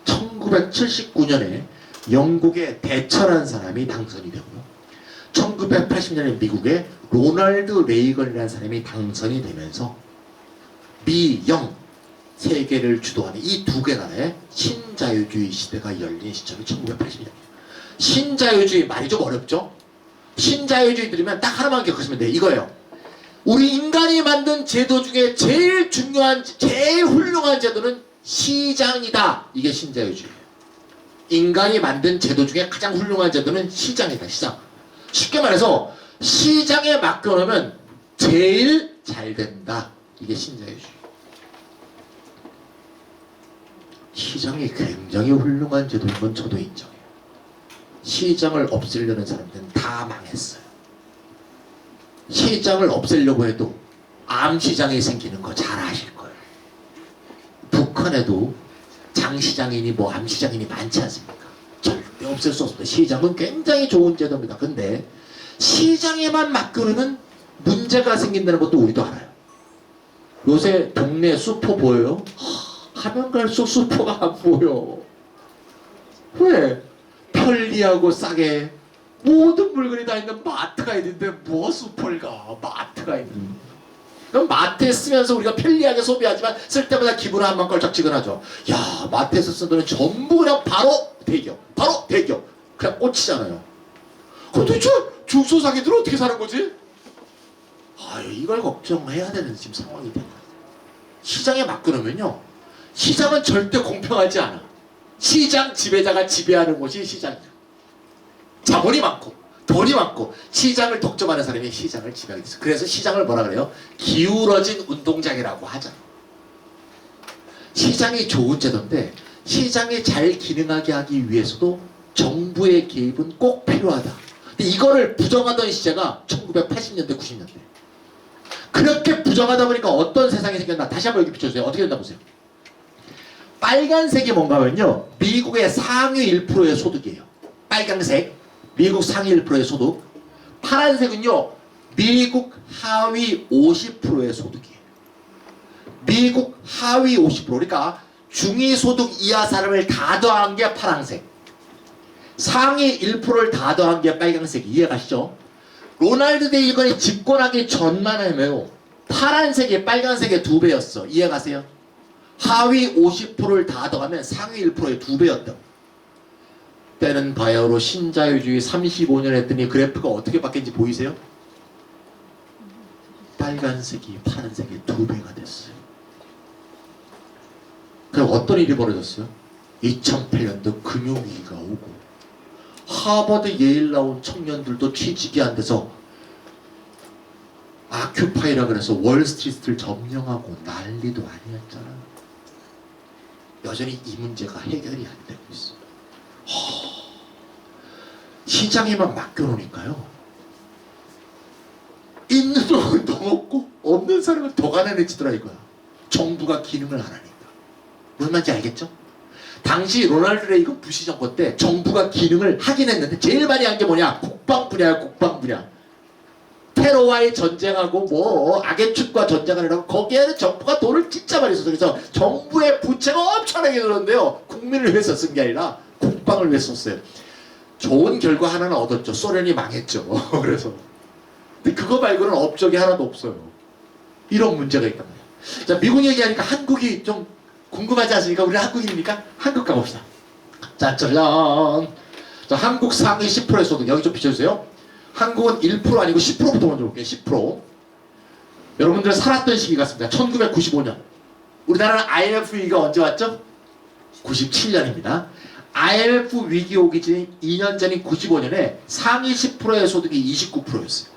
1979년에 영국의 대처라는 사람이 당선이 되고요. 1980년에 미국의 로널드 레이건이라는 사람이 당선이 되면서 미영 세계를 주도하는 이 두 개 나라의 신자유주의 시대가 열린 시점이 1980년이에요. 신자유주의 말이 좀 어렵죠? 신자유주의 들으면 딱 하나만 기억하시면 돼요. 이거예요. 우리 인간이 만든 제도 중에 제일 중요한, 제일 훌륭한 제도는 시장이다. 이게 신자유주의예요. 인간이 만든 제도 중에 가장 훌륭한 제도는 시장이다. 시장. 쉽게 말해서 시장에 맡겨놓으면 제일 잘 된다. 이게 신자유주의. 시장이 굉장히 훌륭한 제도인 건 저도 인정해요. 시장을 없애려는 사람들은 다 망했어요. 시장을 없애려고 해도 암시장이 생기는 거 잘 아실 거예요. 북한에도 장시장이니 뭐 암시장이니 많지 않습니까? 절대 없앨 수 없습니다. 시장은 굉장히 좋은 제도입니다. 근데 시장에만 맡기면 문제가 생긴다는 것도 우리도 알아요. 요새 동네 슈퍼 보여요? 하면 갈수록 슈퍼가 안 보여. 왜? 편리하고 싸게 모든 물건이 다 있는 마트가 있는데 뭐 슈퍼를 가? 마트가 있는. 그럼 마트에 쓰면서 우리가 편리하게 소비하지만 쓸 때마다 기분은 한번 걸쩍지근하죠. 야, 마트에서 쓴 돈은 전부 그냥 바로 대기업, 바로 대기업. 그냥 꽂히잖아요. 그럼 도대체 중소상인들은 어떻게 사는 거지? 이걸 걱정해야 되는 지금 상황이 된 거예요. 시장에 맡겨놓으면요, 시장은 절대 공평하지 않아. 시장 지배자가 지배하는 곳이 시장이야. 자본이 많고 돈이 많고 시장을 독점하는 사람이 시장을 지배하게 됐어요. 그래서 시장을 뭐라 그래요? 기울어진 운동장이라고 하잖아. 시장이 좋은 제도인데 시장이 잘 기능하게 하기 위해서도 정부의 개입은 꼭 필요하다. 근데 이거를 부정하던 시대가 1980년대, 90년대. 그렇게 부정하다 보니까 어떤 세상이 생겼나? 다시 한번 여기 비춰주세요. 어떻게 된다 보세요. 빨간색이 뭔가 하면요, 미국의 상위 1%의 소득이에요. 빨간색, 미국 상위 1%의 소득. 파란색은요, 미국 하위 50%의 소득이에요. 미국 하위 50%. 그러니까 중위소득 이하 사람을 다 더한 게 파란색, 상위 1%를 다 더한 게 빨간색. 이해가시죠? 로널드 레이건이 집권하기 전만 해도 파란색이 빨간색의 2배였어. 이해가세요? 하위 50%를 다 더하면 상위 1%의 2배였다. 때는 바야흐로 신자유주의 35년 했더니 그래프가 어떻게 바뀐지 보이세요? 빨간색이 파란색의 2배가 됐어요. 그럼 어떤 일이 벌어졌어요? 2008년도 금융위기가 오고 하버드 예일 나온 청년들도 취직이 안 돼서 아큐파이라 그래서 월스트리트를 점령하고 난리도 아니었잖아. 여전히 이 문제가 해결이 안 되고 있어. 시장에만 맡겨놓으니까요, 있는 놈은 더 먹고 없는 사람은 더 가난해지더라 이거야. 정부가 기능을 안 하니까. 무슨 말인지 알겠죠? 당시 로널드 레이건 부시 정권 때 정부가 기능을 하긴 했는데 제일 많이 한 게 뭐냐? 국방 분야야, 국방 분야. 테러와의 전쟁하고 뭐 악의 축과 전쟁을 하고 거기에는 정부가 돈을 진짜 많이 썼어요. 그래서 정부의 부채가 엄청나게 늘었는데요, 국민을 위해서 쓴 게 아니라 국방을 위해서 썼어요. 좋은 결과 하나는 얻었죠. 소련이 망했죠. 그래서 근데 그거 말고는 업적이 하나도 없어요. 이런 문제가 있단 말이야. 자, 미국 얘기하니까 한국이 좀 궁금하지 않습니까? 우리 한국인이니까 한국 가봅시다. 짜짜잔. 자, 한국 상위 10%의 소득. 여기 좀 비춰주세요. 한국은 1% 아니고 10%부터 먼저 볼게요. 10%. 여러분들 살았던 시기 같습니다. 1995년. 우리나라는 IMF 위기가 언제 왔죠? 97년입니다. IMF 위기 오기 전 2년 전인 95년에 상위 10%의 소득이 29%였어요.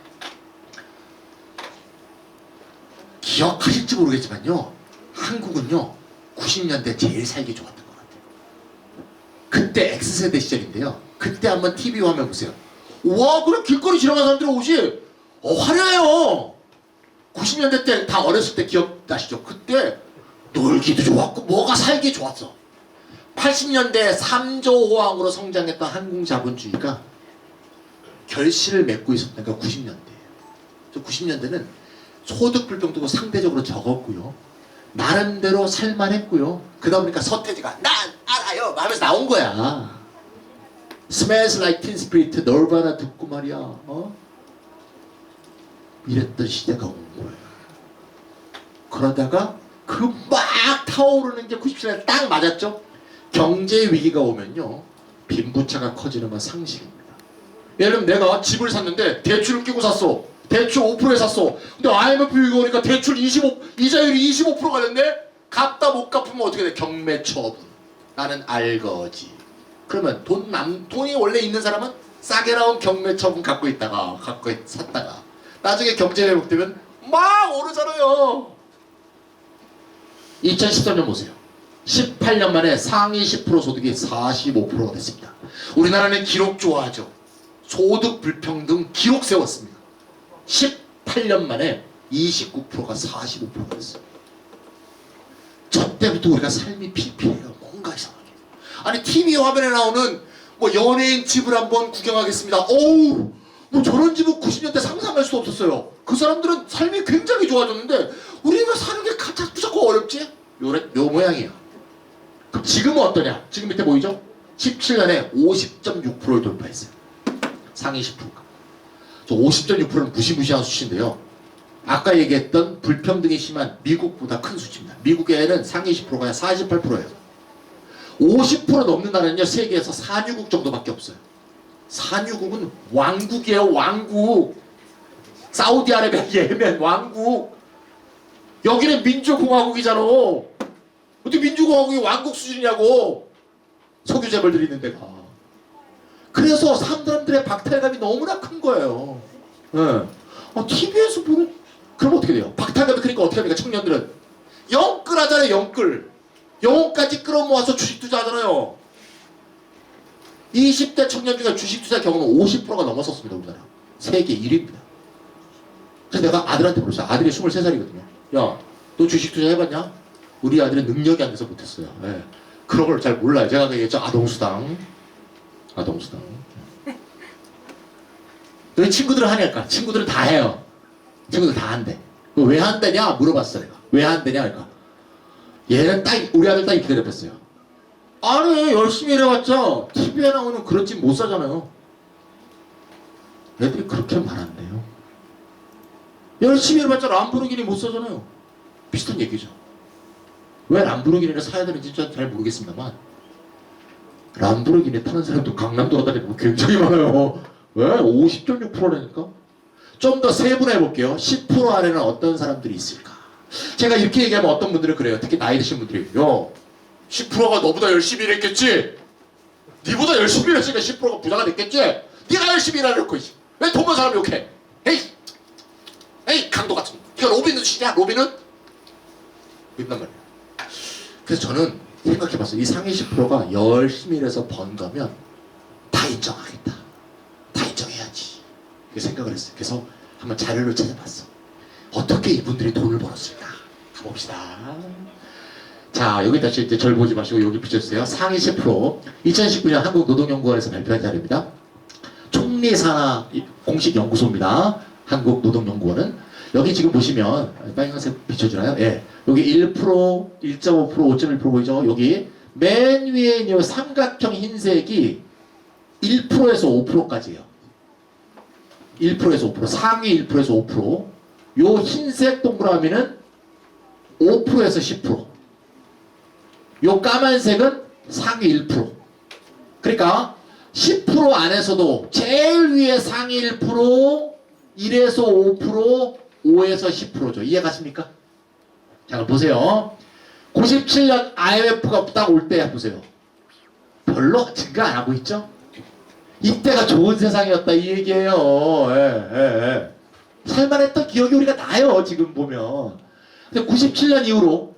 기억하실지 모르겠지만요, 한국은요 90년대 제일 살기 좋았던 것 같아요. 그때 X세대 시절인데요, 그때 한번 TV 화면 보세요. 와, 그래 길거리 지나가는 사람들의 옷이 화려해요. 90년대 때 다 어렸을 때 기억나시죠? 그때 놀기도 좋았고 뭐가 살기 좋았어. 80년대 3조 호황으로 성장했던 한국 자본주의가 결실을 맺고 있었다니까 90년대예요. 90년대는 소득 불평등도 상대적으로 적었고요, 나름대로 살만했고요. 그러다 보니까 서태지가 난 알아요 하면서 나온 거야. Smells like Teen Spirit, 널바나 듣고 말이야. 이랬던 시대가 온 거예요. 그러다가 그 막 타오르는 게 97년에 딱 맞았죠. 경제 위기가 오면요, 빈부차가 커지는 건 상식입니다. 예를 들면 내가 집을 샀는데 대출을 끼고 샀어. 대출 5%에 샀어. 근데 IMF 위기가 오니까 대출 25, 이자율이 25%가 됐네? 갚다 못 갚으면 어떻게 돼? 경매 처분. 나는 알거지. 그러면 돈이 원래 있는 사람은 싸게 나온 경매 처분 갖고 샀다가 나중에 경제 회복되면 막 오르잖아요. 2013년 보세요. 18년 만에 상위 10% 소득이 45%가 됐습니다. 우리나라는 기록 좋아하죠. 소득 불평등 기록 세웠습니다. 18년 만에 29%가 45%가 됐어요. 저 때부터 우리가 삶이 피폐해요. 뭔가 이상하게. 아니 TV 화면에 나오는 뭐 연예인 집을 한번 구경하겠습니다. 어우, 뭐 저런 집은 90년대 상상할 수도 없었어요. 그 사람들은 삶이 굉장히 좋아졌는데 우리가 사는 게 가장 무섭고 어렵지? 요 모양이에요. 그럼 지금은 어떠냐? 지금 밑에 보이죠? 17년에 50.6%를 돌파했어요. 상위 10%가. 저 50.6%는 무시무시한 수치인데요, 아까 얘기했던 불평등이 심한 미국보다 큰 수치입니다. 미국에는 상위 10%가 48%예요. 50% 넘는 나라는요, 세계에서 산유국 정도밖에 없어요. 산유국은 왕국이에요. 왕국. 사우디아라비아, 예멘 왕국. 여기는 민주공화국이잖아. 어떻게 민주공화국이 왕국 수준이냐고. 석유 재벌들이 있는 데가. 그래서 사람들의 박탈감이 너무나 큰 거예요. 예. TV에서 보는, 그럼 어떻게 돼요? 박탈감이 크니까 어떻게 합니까? 청년들은 영끌 하잖아요. 영끌. 영혼까지 끌어모아서 주식 투자하잖아요. 20대 청년 중에 주식 투자 경험은 50%가 넘었었습니다. 우리나라 세계 1위입니다. 그래서 내가 아들한테 물었어요. 아들이 23살이거든요. 야, 너 주식 투자 해봤냐? 우리 아들은 능력이 안 돼서 못했어요. 예. 그런 걸 잘 몰라요. 제가 얘기했죠. 아동수당. 너희 친구들은 하니까. 친구들은 다 해요. 친구들 다 한대. 왜 한대냐? 물어봤어 내가. 왜 한대냐? 그러니까 얘는 딱, 우리 아들 딱 이렇게 대답했어요. 아니, 열심히 일해봤자 TV에 나오는 그런 집 못 사잖아요. 애들이 그렇게 말한대요. 열심히 일해봤자 람보르기니 못 사잖아요. 비슷한 얘기죠. 왜 람보르기니를 사야 되는지 잘 모르겠습니다만, 람보르기니 타는 사람도 강남 돌아다니고 굉장히 많아요. 왜? 50.6%라니까? 좀 더 세분화해 볼게요. 10% 아래는 어떤 사람들이 있을까? 제가 이렇게 얘기하면 어떤 분들은 그래요. 특히 나이 드신 분들이, 야, 10%가 너보다 열심히 일했겠지? 니보다 열심히 일했으니까 10%가 부자가 됐겠지? 니가 열심히 일하려고 왜 돈 번 사람 욕해? 에이 강도 같은 거. 이거 로빈 슛이야? 로빈은? 이런단 말이야. 그래서 저는 생각해봤어요. 이 상위 10%가 열심히 일해서 번 거면 다 인정하겠다. 다 인정해야지. 이렇게 생각을 했어요. 그래서 한번 자료를 찾아봤어. 어떻게 이분들이 돈을 벌었을까? 가봅시다. 자, 여기 다시 이제 절 보지 마시고 여기 비춰주세요. 상위 10% 2019년 한국노동연구원에서 발표한 자료입니다. 총리산하 공식 연구소입니다. 한국노동연구원은. 여기 지금 보시면 빨간색 비춰주나요? 예. 여기 1%, 1.5%, 5.1% 보이죠? 여기 맨 위에 있는 삼각형 흰색이 1%에서 5%까지예요. 1%에서 5%, 상위 1%에서 5%. 요 흰색 동그라미는 5%에서 10%. 요 까만색은 상위 1%. 그러니까 10% 안에서도 제일 위에 상위 1%, 1에서 5%, 5에서 10%죠. 이해가십니까? 자, 보세요. 97년 IMF가 딱 올 때 보세요. 별로 증가 안 하고 있죠? 이때가 좋은 세상이었다 이 얘기예요. 예. 살만했던 기억이 우리가 나요. 지금 보면. 근데 97년 이후로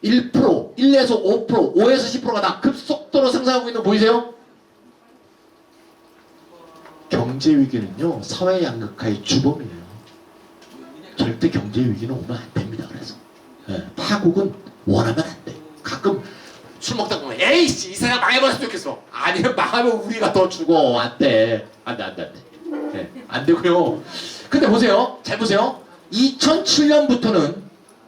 1%, 1에서 5%, 5에서 10%가 다 급속도로 상승하고 있는 거 보이세요? 경제 위기는요, 사회 양극화의 주범이에요. 절대 경제 위기는 오면 안 됩니다. 그래서 파국은 원하면 안 돼. 가끔 술 먹다 보면 에이씨 이 세상 망해버렸으면 좋겠어. 아니면 망하면 우리가 더 죽어. 안 돼. 안 돼. 안 되고요. 근데 보세요. 잘 보세요. 2007년부터는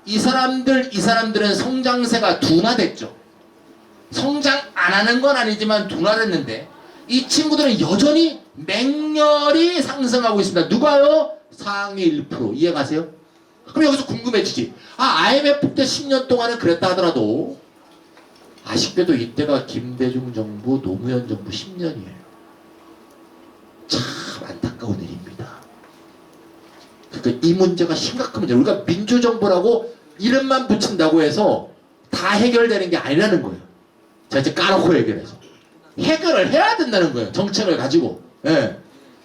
이 사람들은 성장세가 둔화됐죠. 성장 안 하는 건 아니지만 둔화됐는데 이 친구들은 여전히 맹렬히 상승하고 있습니다. 누가요? 상위 1%. 이해가세요? 그럼 여기서 궁금해지지. IMF 때 10년 동안은 그랬다 하더라도 아쉽게도 이때가 김대중 정부, 노무현 정부 10년이에요. 참 안타까운 일입니다. 그러니까 이 문제가 심각한 문제예요. 우리가 민주정부라고 이름만 붙인다고 해서 다 해결되는 게 아니라는 거예요. 자, 이제 까놓고 해결해서. 해결을 해야 된다는 거예요. 정책을 가지고. 예.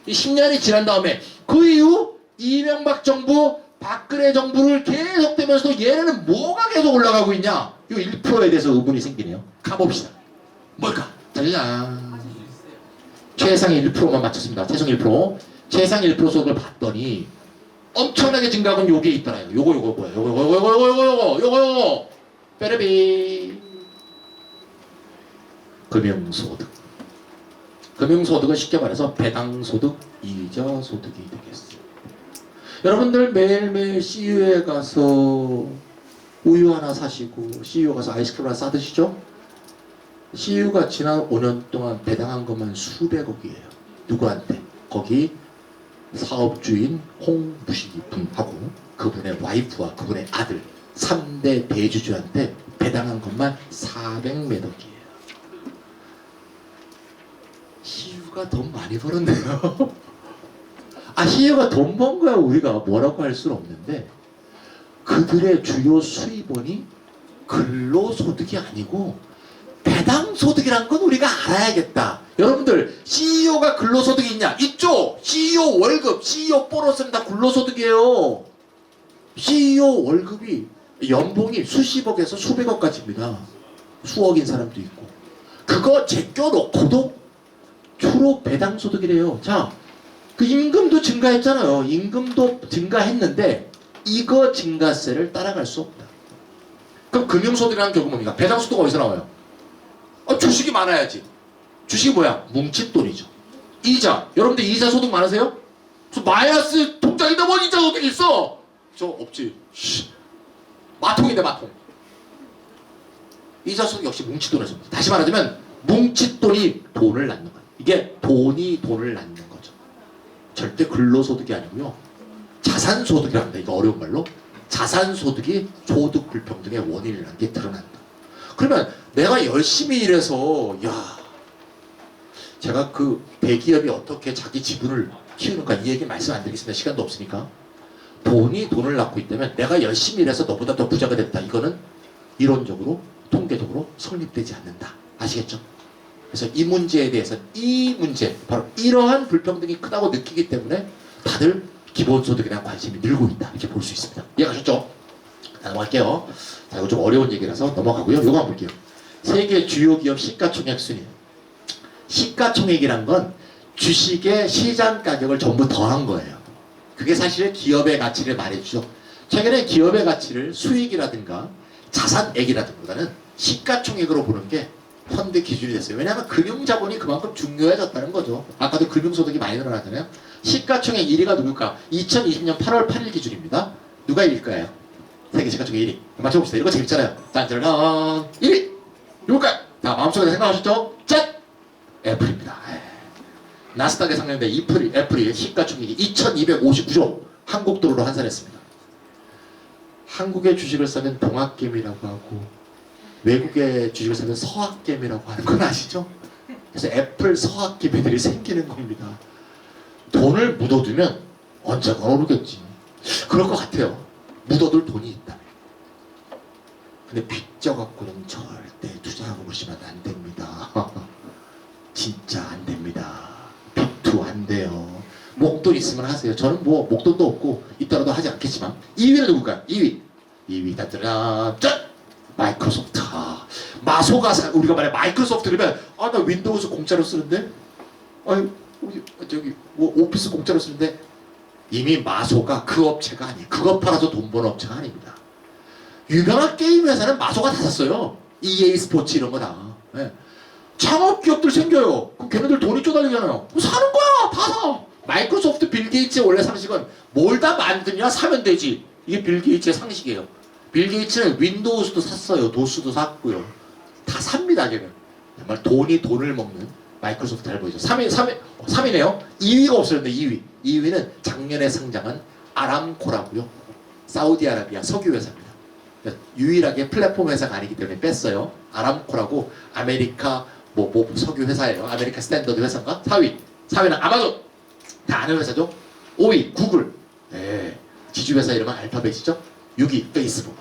이 10년이 지난 다음에 그 이후 이명박 정부, 박근혜 정부를 계속되면서 얘네는 뭐가 계속 올라가고 있냐? 이 1%에 대해서 의문이 생기네요. 가봅시다. 뭘까? 짜잔. 최상위 1%만 맞췄습니다. 최상위 1%. 최상위 1% 속을 봤더니 엄청나게 증가한 요게 있더라요. 요거 뭐야? 요거. 빼레비. 금융소득. 금융소득은 쉽게 말해서 배당소득, 이자소득이 되겠어요. 여러분들 매일매일 CU에 가서 우유 하나 사시고 CU 가서 아이스크림 하나 싸드시죠? CU가 지난 5년 동안 배당한 것만 수백억이에요. 누구한테? 거기 사업주인 홍무식이 분하고 그분의 와이프와 그분의 아들 3대 대주주한테 배당한 것만 400몇 억이에요. CU가 돈 많이 벌었네요. CU가 돈 번 거야 우리가 뭐라고 할 수는 없는데 그들의 주요 수입원이 근로소득이 아니고 배당소득이란 건 우리가 알아야겠다. 여러분들 CEO가 근로소득이 있냐? 있죠. CEO 월급, CEO 보너스는 다 근로소득이에요. CEO 월급이 연봉이 수십억에서 수백억까지입니다. 수억인 사람도 있고. 그거 제껴놓고도 주로 배당소득이래요. 자, 그 임금도 증가했잖아요. 임금도 증가했는데 이거 증가세를 따라갈 수 없다. 그럼 금융소득이라는 결국 뭡니까? 배당소득 어디서 나와요? 주식이 많아야지. 주식이 뭐야? 뭉칫돈이죠. 이자. 여러분들 이자 소득 많으세요? 저 마이너스 통장인데 뭔 이자 소득이 있어? 저 없지. 마통인데 마통. 이자 소득 역시 뭉칫돈에서. 다시 말하자면 뭉칫돈이 돈을 낳는 거예요. 이게 돈이 돈을 낳는 거죠. 절대 근로소득이 아니고요. 자산소득이랍니다. 이거 어려운 말로. 자산소득이 소득 불평등의 원인이라는 게 드러난다. 그러면 내가 열심히 일해서 제가 그 대기업이 어떻게 자기 지분을 키우는가 이 얘기 말씀 안 드리겠습니다. 시간도 없으니까. 돈이 돈을 낳고 있다면 내가 열심히 일해서 너보다 더 부자가 됐다. 이거는 이론적으로 통계적으로 성립되지 않는다. 아시겠죠? 그래서 이 문제에 대해서 이 문제 바로 이러한 불평등이 크다고 느끼기 때문에 다들 기본소득에 대한 관심이 늘고 있다. 이렇게 볼 수 있습니다. 이해가셨죠? 넘어갈게요. 자, 이거 좀 어려운 얘기라서 넘어가고요. 요거 한번 볼게요. 세계 주요 기업 시가총액 순위. 시가총액이란 건 주식의 시장 가격을 전부 더한 거예요. 그게 사실 기업의 가치를 말해주죠. 최근에 기업의 가치를 수익이라든가 자산액이라든가보다는 시가총액으로 보는 게 펀드 기준이 됐어요. 왜냐하면 금융자본이 그만큼 중요해졌다는 거죠. 아까도 금융소득이 많이 늘어나잖아요. 시가총액 1위가 누굴까? 2020년 8월 8일 기준입니다. 누가 1위일까요? 세계 시가총액 1위. 맞춰봅시다. 이거 재밌잖아요. 짠짜란 1위! 누굴까요? 자, 마음속에 생각하셨죠? 짠! 애플입니다. 나스닥에 상장된 애플이 시가총액이 2259조 한국 도로로 환산했습니다. 한국의 주식을 사면 동학개미라고 하고 외국의 주식을 사면 서학개미라고 하는 건 아시죠? 그래서 애플 서학개미들이 생기는 겁니다. 돈을 묻어두면 언젠가 오르겠지. 그럴 것 같아요. 묻어둘 돈이 있다. 근데 빚져갖고는 절대 투자하고 보시면 안 됩니다. 진짜 안 됩니다. 빚도 안 돼요. 목돈 있으면 하세요. 저는 뭐 목돈도 없고 있더라도 하지 않겠지만 2위는 누굴까요? 2위 따드라 짠! 마이크로소프트. 마소가 우리가 말해 마이크로소프트 그러면 나 윈도우즈 공짜로 쓰는데 저기 뭐 오피스 공짜로 쓰는데 이미 마소가 그 업체가 아니에요. 그거 팔아서 돈 버는 업체가 아닙니다. 유명한 게임 회사는 마소가 다 샀어요. EA 스포츠 이런 거 다. 네. 창업 기업들 생겨요. 그럼 걔네들 돈이 쪼달리잖아요. 사는 거야. 다 사. 마이크로소프트 빌 게이츠의 원래 상식은 뭘 다 만드냐 사면 되지. 이게 빌 게이츠의 상식이에요. 빌 게이츠는 윈도우즈도 샀어요. 도스도 샀고요. 다 삽니다. 걔는. 정말 돈이 돈을 먹는 마이크로소프트 잘 보이죠. 3위네요. 2위가 없었는데 2위. 2위는 작년에 상장한 아람코라고요. 사우디아라비아 석유 회사입니다. 유일하게 플랫폼 회사가 아니기 때문에 뺐어요. 아람코라고 아메리카 뭐 석유 회사예요. 아메리카 스탠더드 회사인가? 4위는 아마존. 다 아는 회사죠. 5위 구글. 네. 지주회사 이름은 알파벳이죠. 6위 페이스북.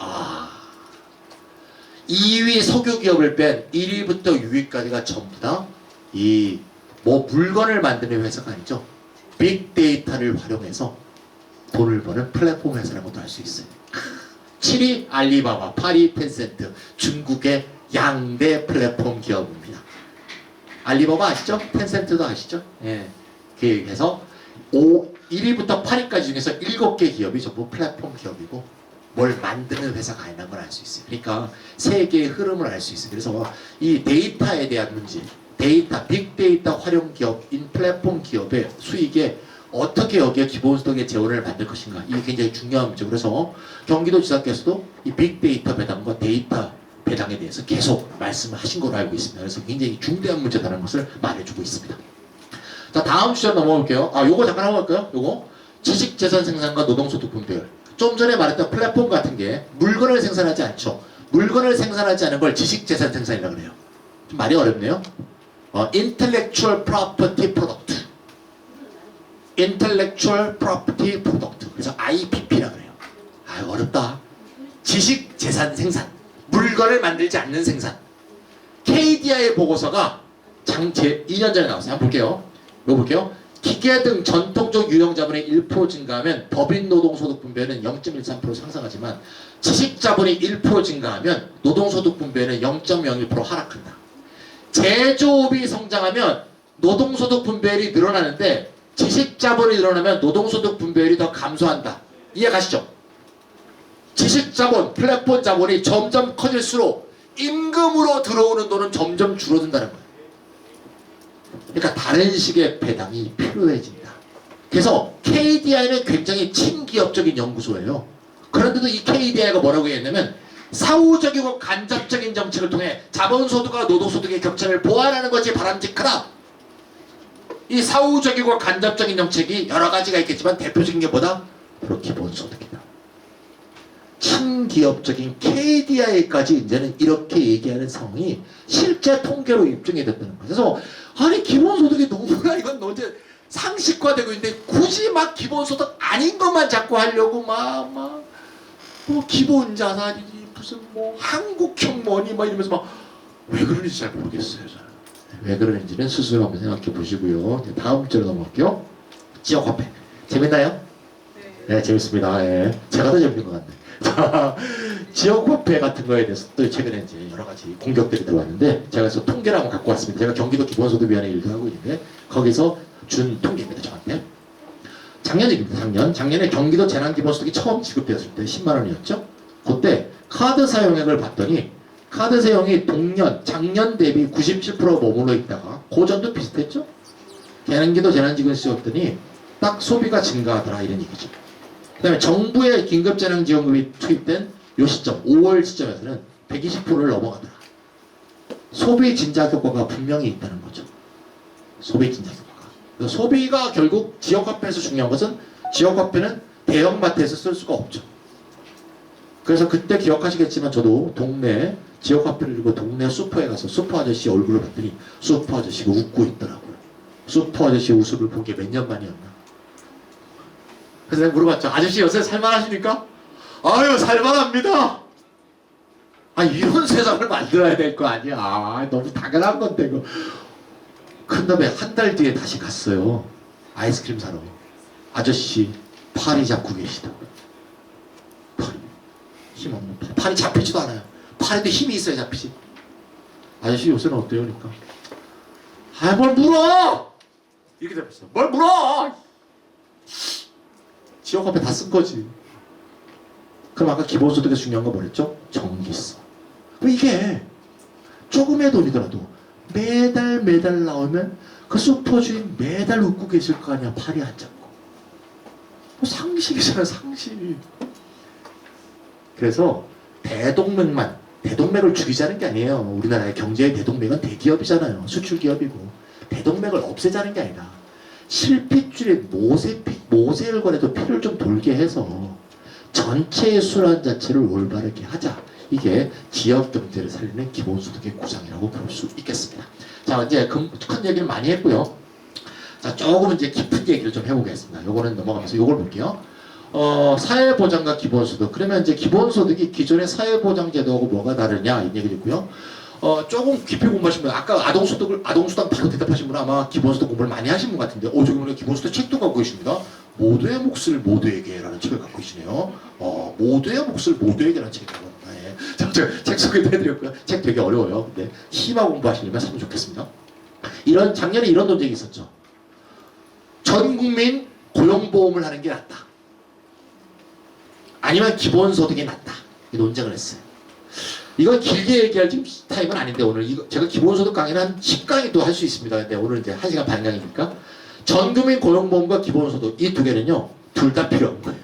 2위 석유 기업을 뺀 1위부터 6위까지가 전부 다 이 뭐 물건을 만드는 회사가 아니죠. 빅데이터를 활용해서 돈을 버는 플랫폼 회사라고도 할 수 있어요. 7위 알리바바, 8위 텐센트. 중국의 양대 플랫폼 기업입니다. 알리바바 아시죠? 텐센트도 아시죠? 예. 그래서 1위부터 8위까지 중에서 7개 기업이 전부 플랫폼 기업이고 뭘 만드는 회사가 아니라는 걸 알 수 있어요. 그러니까 세계의 흐름을 알 수 있어요. 그래서 이 데이터에 대한 문제, 빅데이터 활용 기업인 플랫폼 기업의 수익에 어떻게 여기에 기본소득의 재원을 만들 것인가, 이게 굉장히 중요한 문제죠. 그래서 경기도지사께서도 이 빅데이터 배당과 데이터 배당에 대해서 계속 말씀하신 걸로 알고 있습니다. 그래서 굉장히 중대한 문제다라는 것을 말해주고 있습니다. 자, 다음 주제로 넘어갈게요. 요거 잠깐 하고 갈까요? 요거 지식재산 생산과 노동소득 분배율. 좀 전에 말했던 플랫폼 같은 게 물건을 생산하지 않죠. 물건을 생산하지 않은 걸 지식재산 생산이라고 그래요. 좀 말이 어렵네요. Intellectual Property Product. Intellectual Property Product. 그래서 IPP라고 그래요. 어렵다. 지식재산 생산. 물건을 만들지 않는 생산. KDI 보고서가 제 2년 전에 나왔어요. 한번 볼게요. 이거 볼게요. 기계 등 전통적 유형 자본이 1% 증가하면 법인 노동소득 분배는 0.13% 상승하지만 지식 자본이 1% 증가하면 노동소득 분배는 0.01% 하락한다. 제조업이 성장하면 노동소득 분배율이 늘어나는데 지식 자본이 늘어나면 노동소득 분배율이 더 감소한다. 이해 가시죠? 지식 자본, 플랫폼 자본이 점점 커질수록 임금으로 들어오는 돈은 점점 줄어든다는 거예요. 그러니까 다른 식의 배당이 필요해진다. 그래서 KDI는 굉장히 친기업적인 연구소예요. 그런데도 이 KDI가 뭐라고 했냐면 사후적이고 간접적인 정책을 통해 자본소득과 노동소득의 격차를 보완하는 것이 바람직하다. 이 사후적이고 간접적인 정책이 여러 가지가 있겠지만 대표적인 게 뭐다? 바로 기본소득이다. 친기업적인 KDI까지 이제는 이렇게 얘기하는 상황이 실제 통계로 입증이 됐다는 거예요. 그래서 아니 기본소득이 너무나 이건 언제 상식화되고 있는데 굳이 막 기본소득 아닌 것만 자꾸 하려고 뭐 기본자산이지 무슨 뭐 한국형 뭐니 막 이러면서 막 왜 그러는지 잘 모르겠어요. 저는. 왜 그러는지는 스스로 한번 생각해 보시고요. 다음 주로 넘어갈게요. 지역화폐 재밌나요? 네, 재밌습니다. 예. 제가 더 재밌는 것 같네. 자, 지역화폐 같은 거에 대해서 또 최근에 이제 여러 가지 공격들이 들어왔는데 제가 그래서 통계를 한번 갖고 왔습니다. 제가 경기도 기본소득위원회 일도 하고 있는데 거기서 준 통계입니다. 저한테. 작년입니다. 작년에 경기도 재난기본소득이 처음 지급되었을 때 10만 원이었죠. 그때 카드 사용액을 봤더니 카드 사용이 작년 대비 97% 머물러 있다가 고전도 비슷했죠. 경기도 재난지원수였더니 딱 소비가 증가하더라 이런 얘기죠. 그 다음에 정부의 긴급재난지원금이 투입된 요 시점 5월 시점에서는 120%를 넘어가더라. 소비 진작 효과가 분명히 있다는 거죠. 소비 진작 효과가. 소비가 결국 지역화폐에서 중요한 것은 지역화폐는 대형마트에서 쓸 수가 없죠. 그래서 그때 기억하시겠지만 저도 동네 지역화폐를 들고 동네 슈퍼에 가서 슈퍼 아저씨 얼굴을 봤더니 슈퍼 아저씨가 웃고 있더라고요. 슈퍼 아저씨 웃음을 본 게 몇 년 만이었나. 그래서 내가 물어봤죠. 아저씨 요새 살만하십니까? 아유 살만합니다. 아 이런 세상을 만들어야 될 거 아니야. 너무 당연한 건데 이거. 큰 다음에 한 달 뒤에 다시 갔어요. 아이스크림 사러. 아저씨 팔이 잡고 계시다고요. 팔이 힘없는 팔. 팔이 잡히지도 않아요. 팔에도 힘이 있어야 잡히지. 아저씨 요새는 어때요? 그러니까 뭘 물어! 이렇게 잡혔어요. 뭘 물어! 지역화폐 다 쓴 거지. 그럼 아까 기본소득에 중요한 거 뭐랬죠? 정기성. 이게 조금의 돈이더라도 매달 나오면 그 슈퍼주인 매달 웃고 계실 거 아니야. 팔이 안 잡고. 상식이잖아 상식. 그래서 대동맥을 죽이자는 게 아니에요. 우리나라의 경제의 대동맥은 대기업이잖아요. 수출기업이고. 대동맥을 없애자는 게 아니라 실핏줄에 모세혈관에도 피를 좀 돌게 해서 전체의 순환 자체를 올바르게 하자. 이게 지역 경제를 살리는 기본소득의 구상이라고 볼 수 있겠습니다. 자, 이제 큰 얘기를 많이 했고요. 자, 조금 이제 깊은 얘기를 좀 해보겠습니다. 요거는 넘어가면서 요걸 볼게요. 사회보장과 기본소득. 그러면 이제 기본소득이 기존의 사회보장제도하고 뭐가 다르냐 이 얘기도 있고요. 조금 깊이 공부하신 분, 아까 아동수당 바로 대답하신 분 아마 기본소득 공부를 많이 하신 분 같은데, 저기 보면 기본소득 책도 갖고 계십니다. 모두의 몫을 모두에게라는 책을 갖고 계시네요. 모두의 몫을 모두에게라는 책이라고. 네. 제가 책 소개도 해드렸고요. 책 되게 어려워요. 근데 희망 공부하시려면 사면 좋겠습니다. 작년에 이런 논쟁이 있었죠. 전 국민 고용보험을 하는 게 낫다. 아니면 기본소득이 낫다. 이 논쟁을 했어요. 이건 길게 얘기할 지금 타임은 아닌데 오늘 제가 기본소득 강의는 한 10강의도 할 수 있습니다. 근데 오늘 이제 1시간 반 강의니까 전국민 고용보험과 기본소득 이 두 개는요 둘 다 필요한 거예요.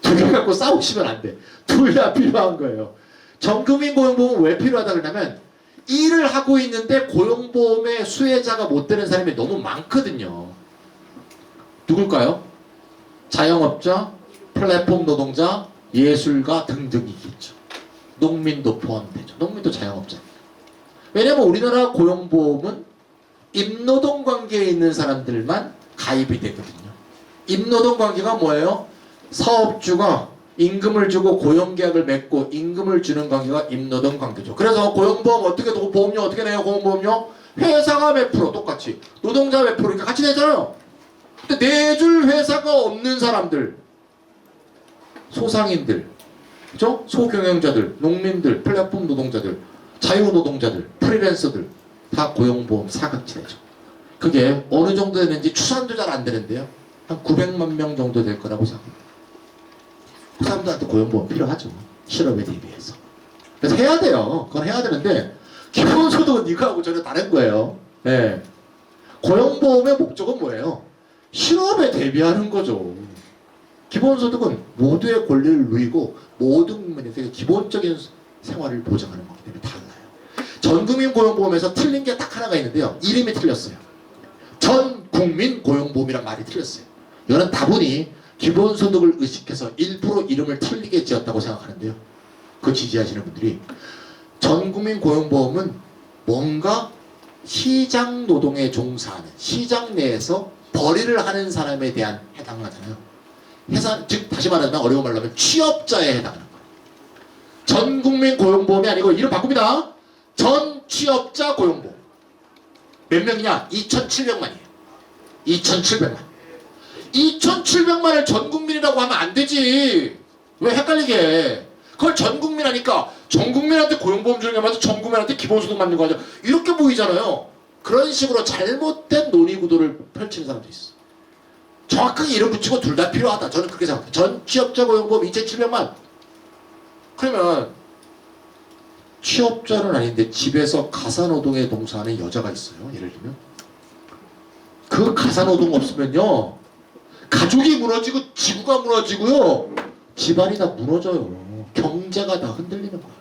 두 개 갖고 싸우시면 안 돼. 둘 다 필요한 거예요. 전국민 고용보험은 왜 필요하다 그러냐면 일을 하고 있는데 고용보험의 수혜자가 못 되는 사람이 너무 많거든요. 누굴까요? 자영업자, 플랫폼 노동자, 예술가 등등이겠죠. 농민도 포함되죠. 농민도 자영업자입니다. 왜냐하면 우리나라 고용보험은 임노동 관계에 있는 사람들만 가입이 되거든요. 임노동 관계가 뭐예요? 사업주가 임금을 주고 고용계약을 맺고 임금을 주는 관계가 임노동 관계죠. 그래서 고용보험 보험료 어떻게 내요? 고용보험료 회사가 몇 프로 똑같이, 노동자 몇 프로 이렇게 같이 내잖아요. 근데 내줄 회사가 없는 사람들, 소상인들, 그죠? 소경영자들, 농민들, 플랫폼 노동자들, 자유노동자들, 프리랜서들 다 고용보험 사각지대죠. 그게 어느 정도 되는지 추산도 잘 안 되는데요. 한 900만 명 정도 될 거라고 생각합니다. 그 사람들한테 고용보험 필요하죠. 실업에 대비해서. 그래서 해야 돼요. 그건 해야 되는데 기본소득은 이거하고 전혀 다른 거예요. 네. 고용보험의 목적은 뭐예요? 실업에 대비하는 거죠. 기본소득은 모두의 권리를 누리고 모든 국민에게 기본적인 생활을 보장하는 거기 때문에 달라요. 전국민 고용보험에서 틀린 게 딱 하나가 있는데요. 이름이 틀렸어요. 전국민 고용보험이란 말이 틀렸어요. 이거는 다분히 기본소득을 의식해서 일부러 이름을 틀리게 지었다고 생각하는데요. 그 지지하시는 분들이 전국민 고용보험은 뭔가 시장 노동에 종사하는, 시장 내에서 벌이를 하는 사람에 대한 해당하잖아요. 회사, 즉 다시 말하면 어려운 말로 하면 취업자에 해당하는 거예요. 전국민 고용보험이 아니고 이름 바꿉니다. 전 취업자 고용보험. 몇 명이냐? 2,700만이에요. 2,700만. 2,700만을 전국민이라고 하면 안 되지. 왜 헷갈리게 해? 그걸 전국민 하니까 전국민한테 고용보험 주는 게 맞아, 전국민한테 기본소득 맞는 거 아니야, 이렇게 보이잖아요. 그런 식으로 잘못된 논의구도를 펼치는 사람도 있어. 정확하게 이름 붙이고 둘 다 필요하다. 저는 그렇게 생각해요. 전 취업자 고용보험 2,700만. 그러면 취업자는 아닌데 집에서 가사노동에 동사하는 여자가 있어요. 예를 들면 그 가사노동 없으면요, 가족이 무너지고 지구가 무너지고요, 집안이 다 무너져요. 경제가 다 흔들리는 거야.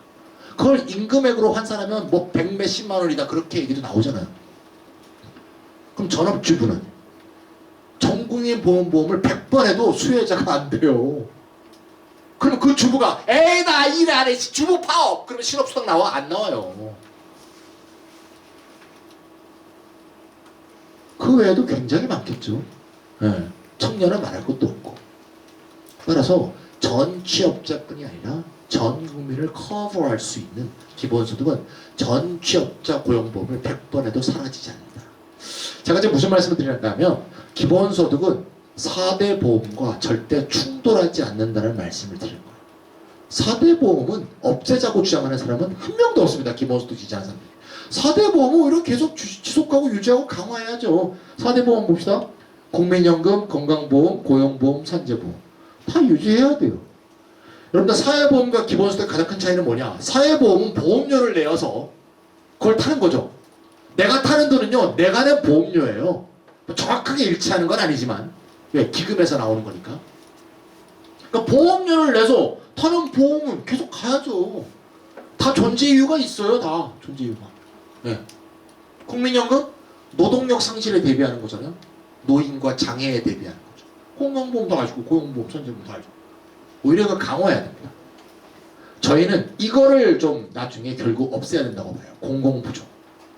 그걸 임금액으로 환산하면 뭐 100몇십만 원이다, 그렇게 얘기도 나오잖아요. 그럼 전업주부는 전국민 보험을 100번 해도 수혜자가 안 돼요. 그러면 그 주부가 에이 나 일 안 해, 주부 파업, 그러면 실업수당 나와? 안 나와요. 그 외에도 굉장히 많겠죠. 네. 청년은 말할 것도 없고. 따라서 전 취업자뿐이 아니라 전 국민을 커버할 수 있는 기본소득은 전 취업자 고용보험을 100번 해도 사라지지 않는다. 제가 지금 무슨 말씀을 드리냐면, 기본소득은 4대 보험과 절대 충돌하지 않는다는 말씀을 드리는 거예요. 4대 보험은 없애자고 주장하는 사람은 한 명도 없습니다. 기본소득 지지하는 사람들이. 4대 보험은 오히려 계속 지속하고 유지하고 강화해야죠. 4대 보험 봅시다. 국민연금, 건강보험, 고용보험, 산재보험 다 유지해야 돼요. 여러분들, 사회보험과 기본소득의 가장 큰 차이는 뭐냐? 사회보험은 보험료를 내어서 그걸 타는 거죠. 내가 타는 돈은요, 내가 낸 보험료예요. 정확하게 일치하는 건 아니지만, 왜? 기금에서 나오는 거니까. 그러니까 보험료를 내서 타는 보험은 계속 가야죠. 다 존재 이유가 있어요. 다 존재 이유가. 네. 국민연금? 노동력 상실에 대비하는 거잖아요. 노인과 장애에 대비하는 거죠. 건강보험도 가지고 고용보험, 산재보험도 가지고. 오히려 그 강화해야 됩니다. 저희는 이거를 좀 나중에 결국 없애야 된다고 봐요. 공공부조.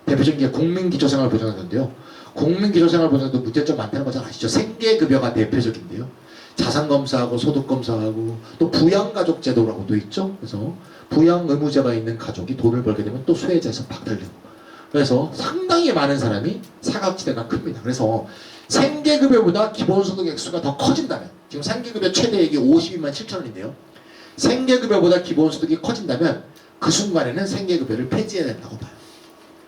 대표적인 게 국민기초생활보장제도인데요. 국민기초생활보장제도 문제점 많다는 거 잘 아시죠? 생계급여가 대표적인데요. 자산검사하고 소득검사하고 또 부양가족제도라고도 있죠. 그래서 부양의무자가 있는 가족이 돈을 벌게 되면 또 수혜자에서 박탈되고, 그래서 상당히 많은 사람이 사각지대가 큽니다. 그래서 생계급여보다 기본소득 액수가 더 커진다면, 지금 생계급여 최대액이 52만 7천 원인데요. 생계급여보다 기본소득이 커진다면 그 순간에는 생계급여를 폐지해야 된다고 봐요.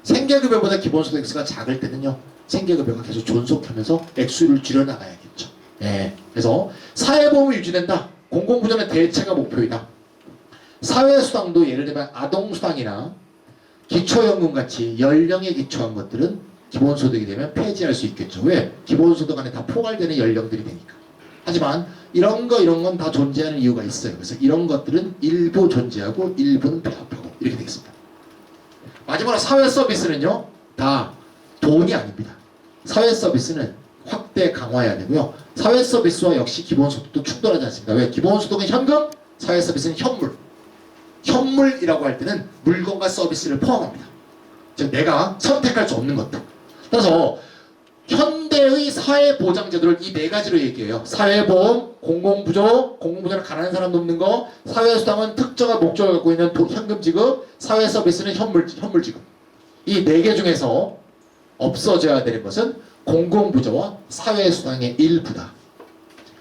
생계급여보다 기본소득 액수가 작을 때는요, 생계급여가 계속 존속하면서 액수를 줄여나가야겠죠. 네. 그래서 사회보험이 유지된다. 공공부전의 대체가 목표이다. 사회수당도 예를 들면 아동수당이나 기초연금 같이 연령에 기초한 것들은 기본소득이 되면 폐지할 수 있겠죠. 왜? 기본소득 안에 다 포괄되는 연령들이 되니까. 하지만 이런 건 다 존재하는 이유가 있어요. 그래서 이런 것들은 일부 존재하고 일부는 폐업하고 이렇게 되겠습니다. 마지막으로 사회 서비스는요, 다 돈이 아닙니다. 사회 서비스는 확대 강화해야 되고요. 사회 서비스와 역시 기본소득도 충돌하지 않습니다. 왜? 기본소득은 현금, 사회 서비스는 현물. 현물이라고 할 때는 물건과 서비스를 포함합니다. 즉 내가 선택할 수 없는 것들. 따라서 현대의 사회보장제도를 이 네 가지로 얘기해요. 사회보험, 공공부조, 공공부조는 가난한 사람 돕는 거, 사회수당은 특정한 목적을 갖고 있는 현금 지급, 사회서비스는 현물 지급. 이 네 개 중에서 없어져야 되는 것은 공공부조와 사회수당의 일부다.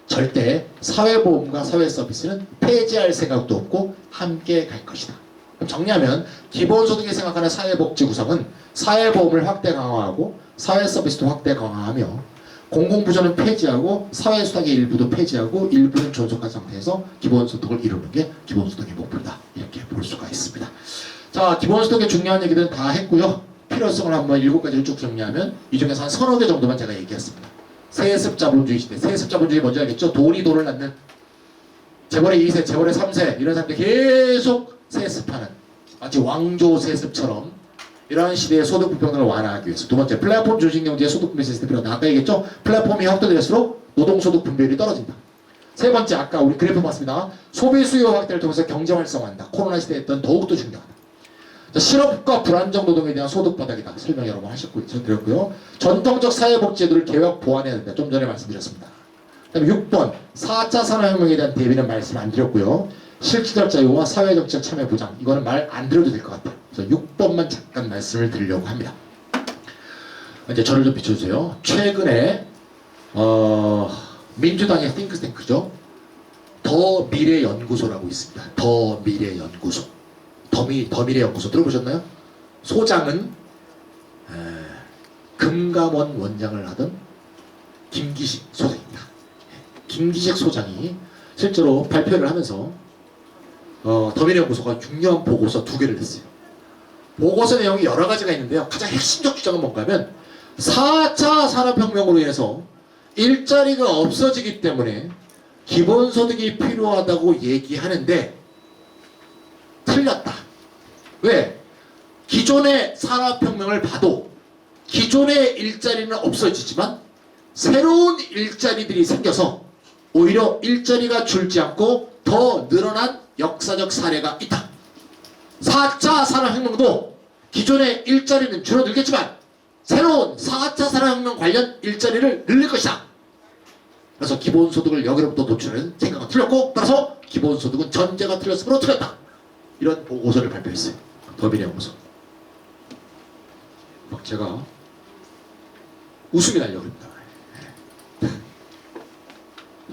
절대 사회보험과 사회서비스는 폐지할 생각도 없고 함께 갈 것이다. 그럼 정리하면 기본소득이 생각하는 사회복지 구성은 사회보험을 확대 강화하고 사회서비스도 확대 강화하며 공공부조는 폐지하고 사회수당의 일부도 폐지하고 일부는 존속한 상태에서 기본소득을 이루는 게 기본소득의 목표다. 이렇게 볼 수가 있습니다. 자, 기본소득의 중요한 얘기들은 다 했고요. 필요성을 한번 7가지를 쭉 정리하면 이 중에서 한 서너 개 정도만 제가 얘기했습니다. 세습자본주의 시대. 세습자본주의 뭔지 알겠죠? 돈이 돈을 낳는 재벌의 2세, 재벌의 3세 이런 사람들 계속 세습하는 마치 왕조 세습처럼 이러한 시대의 소득 불평등을 완화하기 위해서. 두 번째, 플랫폼 조직 경제의 소득 분배 시스템이 필요하다. 아까 얘기했죠? 플랫폼이 확대될수록 노동소득 분배율이 떨어진다. 세 번째, 아까 우리 그래프 봤습니다. 소비 수요 확대를 통해서 경제 활성화한다. 코로나 시대에 했던 더욱더 중요하다. 자, 실업과 불안정 노동에 대한 소득 바닥이다. 설명 여러 번 하셨고 드렸고요. 전통적 사회복지제도를 개혁 보완해야 된다. 좀 전에 말씀드렸습니다. 그다음에 6번 4차 산업혁명에 대한 대비는 말씀 안 드렸고요. 실질적 자유와 사회정책 참여 보장 이거는 말 안 드려도 될 것 같아요. 그래서 6번만 잠깐 말씀을 드리려고 합니다. 이제 저를 좀 비춰주세요. 최근에 민주당의 띵크탱크죠. 더 미래연구소라고 있습니다. 더 미래연구소. 더 미래연구소 들어보셨나요? 소장은 금감원 원장을 하던 김기식 소장입니다. 김기식 소장이 실제로 발표를 하면서 더미래연구소가 중요한 보고서 2개를 냈어요. 보고서 내용이 여러 가지가 있는데요. 가장 핵심적 주장은 뭔가 하면 4차 산업혁명으로 인해서 일자리가 없어지기 때문에 기본소득이 필요하다고 얘기하는데 틀렸다. 왜? 기존의 산업혁명을 봐도 기존의 일자리는 없어지지만 새로운 일자리들이 생겨서 오히려 일자리가 줄지 않고 더 늘어난 역사적 사례가 있다. 4차 산업혁명도 기존의 일자리는 줄어들겠지만 새로운 4차 산업혁명 관련 일자리를 늘릴 것이다. 그래서 기본소득을 여기로부터 도출하는 생각은 틀렸고 따라서 기본소득은 전제가 틀렸으므로 틀렸다. 이런 보고서를 발표했어요. 더미래연구소. 막 제가 웃음이 나려고 합니다.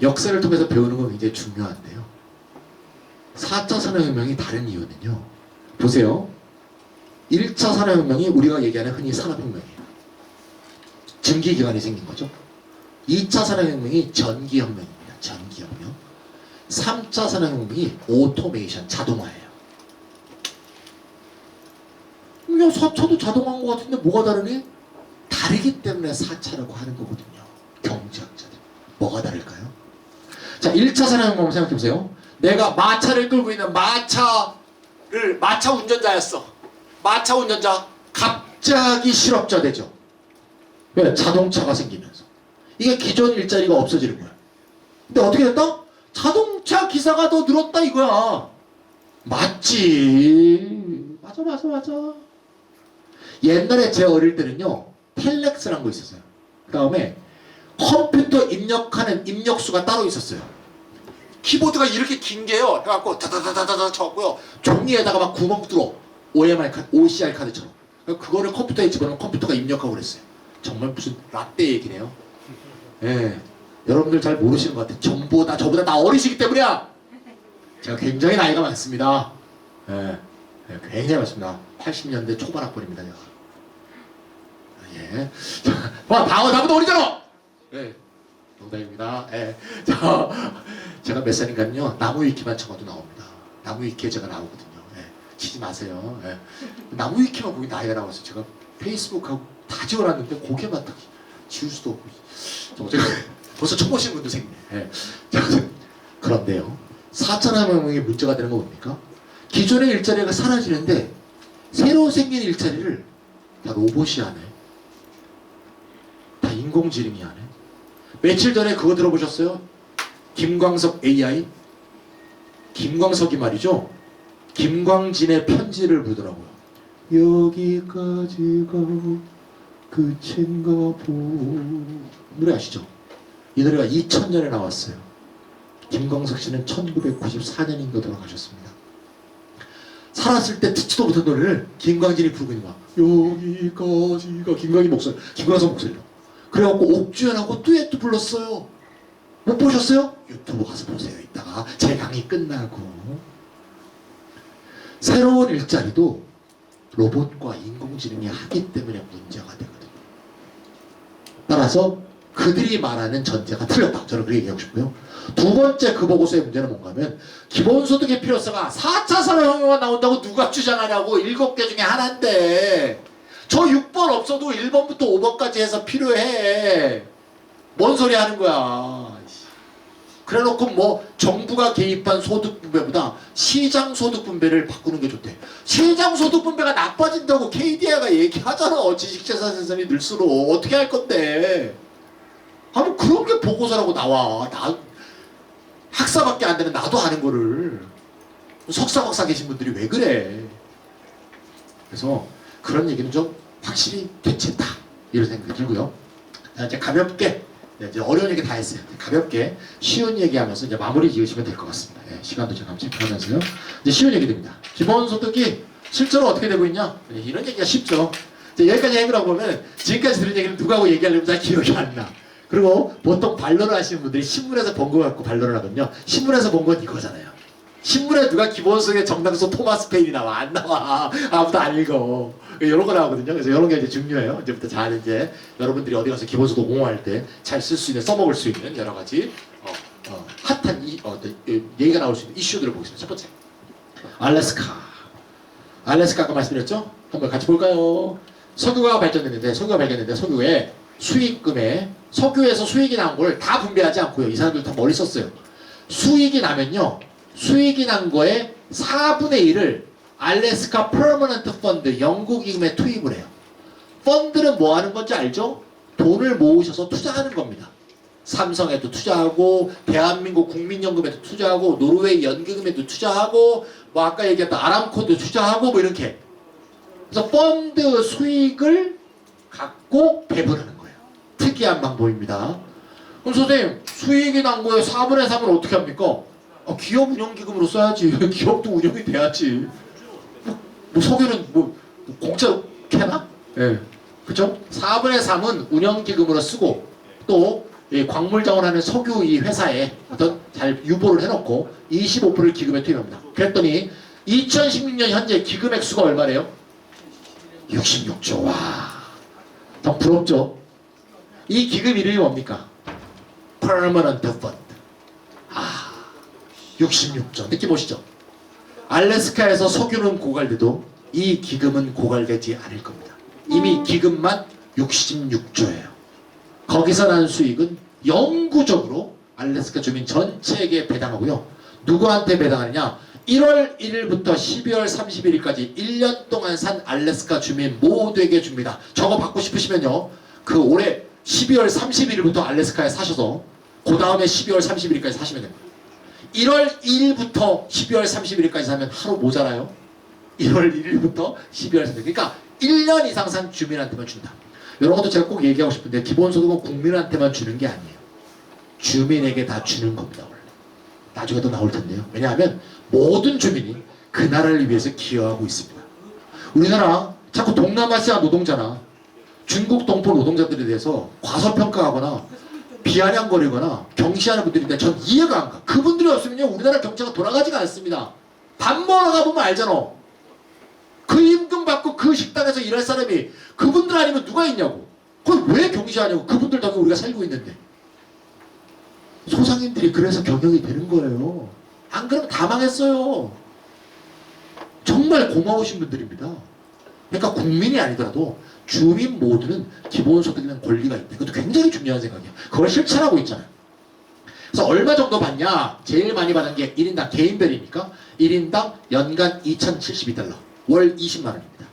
역사를 통해서 배우는 건 굉장히 중요한데요. 4차 산업혁명이 다른 이유는요. 보세요. 1차 산업혁명이 우리가 얘기하는 흔히 산업혁명이에요. 증기기관이 생긴 거죠. 2차 산업혁명이 전기혁명입니다. 전기혁명. 3차 산업혁명이 오토메이션, 자동화예요. 야, 4차도 자동화인 것 같은데 뭐가 다르니? 다르기 때문에 4차라고 하는 거거든요. 경제학자들. 뭐가 다를까요? 자, 1차 산업혁명 생각해보세요. 내가 마차를 끌고 있는 마차 운전자였어. 마차 운전자 갑자기 실업자 되죠. 왜? 자동차가 생기면서. 이게 기존 일자리가 없어지는 거야. 근데 어떻게 됐다? 자동차 기사가 더 늘었다 이거야. 맞지. 맞아. 옛날에 제 어릴 때는요. 텔렉스라는 거 있었어요. 그 다음에 컴퓨터 입력하는 입력수가 따로 있었어요. 키보드가 이렇게 긴 게요. 해갖고 다다다다다 쳐갖고요. 종이에다가 막 구멍 뚫어. OMR 카드, OCR 카드처럼. 그거를 컴퓨터에 집어넣으면 컴퓨터가 입력하고 그랬어요. 정말 무슨 라떼 얘기네요. 예. 여러분들 잘 모르시는 것 같아요. 저보다 다 어리시기 때문이야. 제가 굉장히 나이가 많습니다. 예. 굉장히 많습니다. 80년대 초반 학번입니다. 제가. 예. 자, 나보다 어리잖아. 예. 농담입니다. 예. 제가 몇 살인가요? 나무 위키만 쳐봐도 나옵니다. 나무 위키에 제가 나오거든요. 예. 치지 마세요. 예. 나무 위키만 보기 나이가 나와서 제가 페이스북하고 다 지워놨는데 고개만 딱 지울 수도 없고. 제가 벌써 쳐보신 분도 생기네. 예. 그런데요. 4차 산업혁명의 문제가 되는 건 뭡니까? 기존의 일자리가 사라지는데 새로 생긴 일자리를 다 로봇이 하네. 다 인공지능이 하네. 며칠 전에 그거 들어보셨어요? 김광석 AI? 김광석이 말이죠. 김광진의 편지를 부르더라고요. 여기까지가 끝인가 보. 노래 아시죠? 이 노래가 2000년에 나왔어요. 김광석 씨는 1994년인가 돌아가셨습니다. 살았을 때 듣지도 못한 노래를 김광진이 부르고 있는 거야. 여기까지가 김광선 목소리로. 그래갖고 옥주현하고 듀엣도 불렀어요. 못 보셨어요? 유튜브 가서 보세요. 이따가 제 강의 끝나고. 새로운 일자리도 로봇과 인공지능이 하기 때문에 문제가 되거든요. 따라서 그들이 말하는 전제가 틀렸다. 저는 그렇게 얘기하고 싶고요. 두 번째 그 보고서의 문제는 뭔가 하면 기본소득의 필요성가 4차 산업혁명만 나온다고 누가 주장하냐고. 7개 중에 하나인데 저 6번 없어도 1번부터 5번까지 해서 필요해. 뭔 소리 하는 거야. 그래놓고 뭐 정부가 개입한 소득분배보다 시장소득분배를 바꾸는 게 좋대. 시장소득분배가 나빠진다고 KDI가 얘기하잖아. 지식재산생산이 늘수록. 어떻게 할 건데. 아무 그런 게 보고서라고 나와. 나 학사밖에 안 되는 나도 아는 거를. 석사 박사 계신 분들이 왜 그래. 그래서 그런 얘기는 좀 확실히 괜찮다. 이런 생각이 들고요. 자, 이제 가볍게 이제 어려운 얘기 다 했어요. 가볍게 쉬운 얘기하면서 이제 마무리 지으시면 될 것 같습니다. 예, 시간도 제가 한번 체크하면서요. 이제 쉬운 얘기 됩니다. 기본소득이 실제로 어떻게 되고 있냐? 이런 얘기가 쉽죠. 이제 여기까지 해보라고 보면 지금까지 들은 얘기는 누가 하고 얘기하려면 잘 기억이 안 나. 그리고 보통 반론을 하시는 분들이 신문에서 본 거 갖고 반론을 하거든요. 신문에서 본 건 이거잖아요. 신문에 누가 기본소득의 정당수 토마스 페인이 나와? 안 나와. 아무도 안 읽어. 이런 거 나오거든요. 그래서 이런 게 이제 중요해요. 이제부터 잘 이제 여러분들이 어디 가서 기본소득 옹호할 때 잘 쓸 수 있는, 써먹을 수 있는 여러 가지 핫한 얘기가 나올 수 있는 이슈들을 보겠습니다. 첫 번째, 알래스카. 알래스카 아까 말씀드렸죠? 한번 같이 볼까요? 석유가 발견됐는데 석유의 수익금에 석유에서 수익이 나온 걸 다 분배하지 않고요. 이 사람들 다 머리 썼어요. 수익이 나면요. 수익이 난 거에 4분의 1을 알래스카 퍼머넌트 펀드 영국기금에 투입을 해요. 펀드는 뭐 하는 건지 알죠? 돈을 모으셔서 투자하는 겁니다. 삼성에도 투자하고 대한민국 국민연금에도 투자하고 노르웨이 연기금에도 투자하고 뭐 아까 얘기했던 아람코도 투자하고 뭐 이렇게. 그래서 펀드 수익을 갖고 배분하는 거예요. 특이한 방법입니다. 그럼 선생님 수익이 난 거에 4분의 3을 어떻게 합니까? 기업 운영기금으로 써야지. 기업도 운영이 돼야지. 뭐 석유는 뭐 공짜로 캐나? 예. 네. 그죠? 4분의 3은 운영기금으로 쓰고 또 광물자원하는 석유 이 회사에 어떤 잘 유보를 해놓고 25%를 기금에 투입합니다. 그랬더니 2016년 현재 기금 액수가 얼마래요? 66조. 와. 참 부럽죠? 이 기금 이름이 뭡니까? Permanent Fund. 66조. 느낌 오시죠? 알래스카에서 석유는 고갈돼도 이 기금은 고갈되지 않을 겁니다. 이미 기금만 66조예요. 거기서 난 수익은 영구적으로 알래스카 주민 전체에게 배당하고요. 누구한테 배당하느냐? 1월 1일부터 12월 31일까지 1년 동안 산 알래스카 주민 모두에게 줍니다. 저거 받고 싶으시면요. 그 올해 12월 30일부터 알래스카에 사셔서 그 다음에 12월 30일까지 사시면 됩니다. 1월 1일부터 12월 31일까지 사면 하루 모자라요. 1월 1일부터 12월 30일. 그러니까 1년 이상 산 주민한테만 준다. 이런 것도 제가 꼭 얘기하고 싶은데 기본소득은 국민한테만 주는 게 아니에요. 주민에게 다 주는 겁니다. 원래. 나중에 또 나올 텐데요. 왜냐하면 모든 주민이 그 나라를 위해서 기여하고 있습니다. 우리나라 자꾸 동남아시아 노동자나 중국 동포 노동자들에 대해서 과소평가하거나 비아냥거리거나 경시하는 분들인데 전 이해가 안 가. 그분들이 없으면요 우리나라 경제가 돌아가지가 않습니다. 밥 먹으러 가보면 알잖아. 그 임금 받고 그 식당에서 일할 사람이 그분들 아니면 누가 있냐고. 그걸 왜 경시하냐고. 그분들 덕에 우리가 살고 있는데. 소상인들이 그래서 경영이 되는 거예요. 안 그러면 다 망했어요. 정말 고마우신 분들입니다. 그러니까 국민이 아니더라도 주민 모두는 기본소득이라는 권리가 있다. 이것도 굉장히 중요한 생각이에요. 그걸 실천하고 있잖아요. 그래서 얼마 정도 받냐? 제일 많이 받은 게 1인당 개인별이니까 1인당 연간 2,072달러. 월 20만원입니다.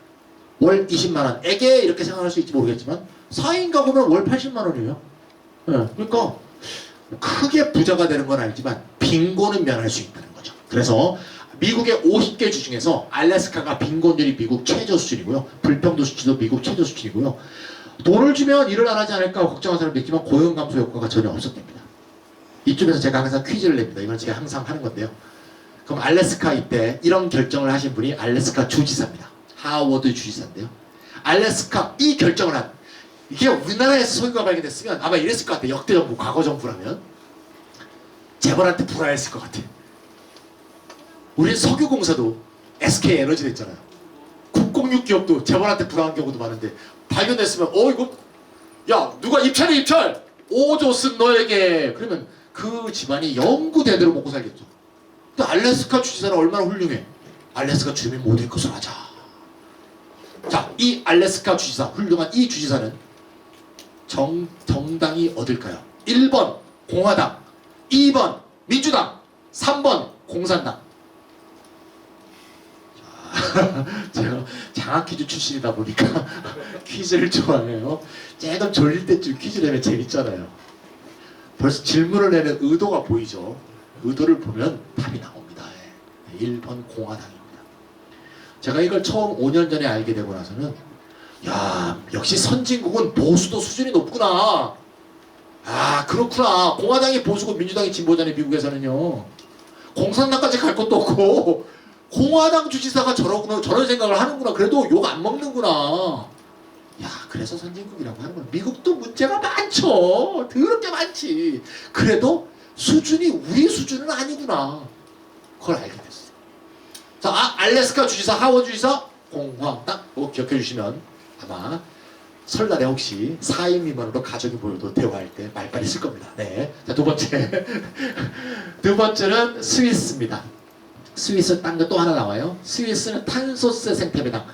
월 20만원에게 이렇게 생각할 수 있을지 모르겠지만 4인 가구면 월 80만원이에요. 네, 그러니까 크게 부자가 되는 건 아니지만 빈곤은 면할 수 있다는 거죠. 그래서 미국의 50개 주 중에서 알래스카가 빈곤율이 미국 최저 수준이고요. 불평등 수치도 미국 최저 수준이고요. 돈을 주면 일을 안 하지 않을까 걱정하는 사람도 있지만 고용 감소 효과가 전혀 없었답니다. 이쯤에서 제가 항상 퀴즈를 냅니다. 이건 제가 항상 하는 건데요. 그럼 알래스카 이때 이런 결정을 하신 분이 알래스카 주지사입니다. 하워드 주지사인데요. 알래스카 이 결정을 한 이게 우리나라에서 석유가 발견됐으면 아마 이랬을 것 같아. 역대 정부, 과거 정부라면 재벌한테 불화했을 것 같아. 우리 석유공사도 SK 에너지 됐잖아요. 국공유 기업도 재벌한테 불화한 경우도 많은데 발견됐으면 이거 야 누가 입찰해 입찰 5조 쓴 너에게 그러면 그 집안이 영구대대로 먹고 살겠죠. 근데 알래스카 주지사는 얼마나 훌륭해. 알래스카 주민 모두의 것을 하자. 자, 이 알래스카 주지사 훌륭한 이 주지사는 정당이 어딜까요? 1번 공화당, 2번 민주당, 3번 공산당. 제가 장학퀴즈 출신이다 보니까 퀴즈를 좋아해요. 조금 졸릴 때쯤 퀴즈 내면 재밌잖아요. 벌써 질문을 내는 의도가 보이죠. 의도를 보면 답이 나옵니다. 1번 공화당입니다. 제가 이걸 처음 5년 전에 알게 되고 나서는 야 역시 선진국은 보수도 수준이 높구나. 아 그렇구나. 공화당이 보수고 민주당이 진보잖아요. 미국에서는요. 공산당까지 갈 것도 없고 공화당 주지사가 저런 생각을 하는구나. 그래도 욕 안 먹는구나. 야 그래서 선진국이라고 하는구나. 미국도 문제가 많죠. 더럽게 많지. 그래도 수준이 우리 수준은 아니구나. 그걸 알게 됐어요. 자, 알래스카 주지사, 하워드 주지사, 공화당. 이거 기억해 주시면 아마 설날에 혹시 4인 미만으로 가족이 모여도 대화할 때 말빨이 쓸 겁니다. 네. 자, 두 번째. 두 번째는 스위스입니다. 스위스 딴 거 또 하나 나와요. 스위스는 탄소세 생태배당.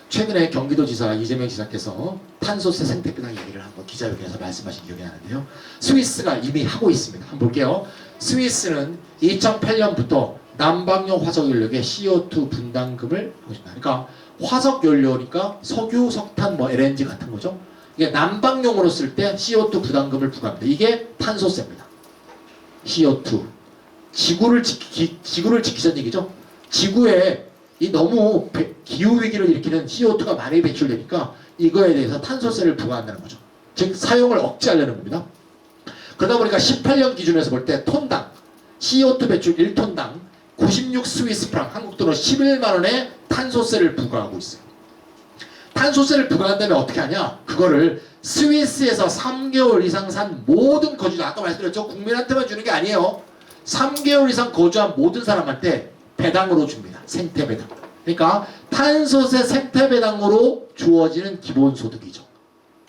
최근에 경기도지사 이재명 지사께서 탄소세 생태배당 얘기를 한번 기자회견에서 말씀하신 기억이 나는데요. 스위스가 이미 하고 있습니다. 한번 볼게요. 스위스는 2008년부터 난방용 화석연료의 CO2 분담금을 하고 있습니다. 그러니까 화석연료니까 석유, 석탄, LNG 같은 거죠. 이게 난방용으로 쓸 때 CO2 부담금을 부과합니다. 이게 탄소세입니다. CO2. 지구를 지키자는 얘기죠. 지구에 이 너무 기후위기를 일으키는 CO2가 많이 배출되니까 이거에 대해서 탄소세를 부과한다는 거죠. 즉 사용을 억제하려는 겁니다. 그러다 보니까 18년 기준에서 볼 때 톤당 CO2 배출 1톤당 96 스위스 프랑 한국 돈으로 11만원의 탄소세를 부과하고 있어요. 탄소세를 부과한다면 어떻게 하냐? 그거를 스위스에서 3개월 이상 산 모든 거주자, 아까 말씀드렸죠? 국민한테만 주는 게 아니에요. 3개월 이상 거주한 모든 사람한테 배당으로 줍니다. 생태배당. 그러니까 탄소세 생태배당으로 주어지는 기본소득이죠.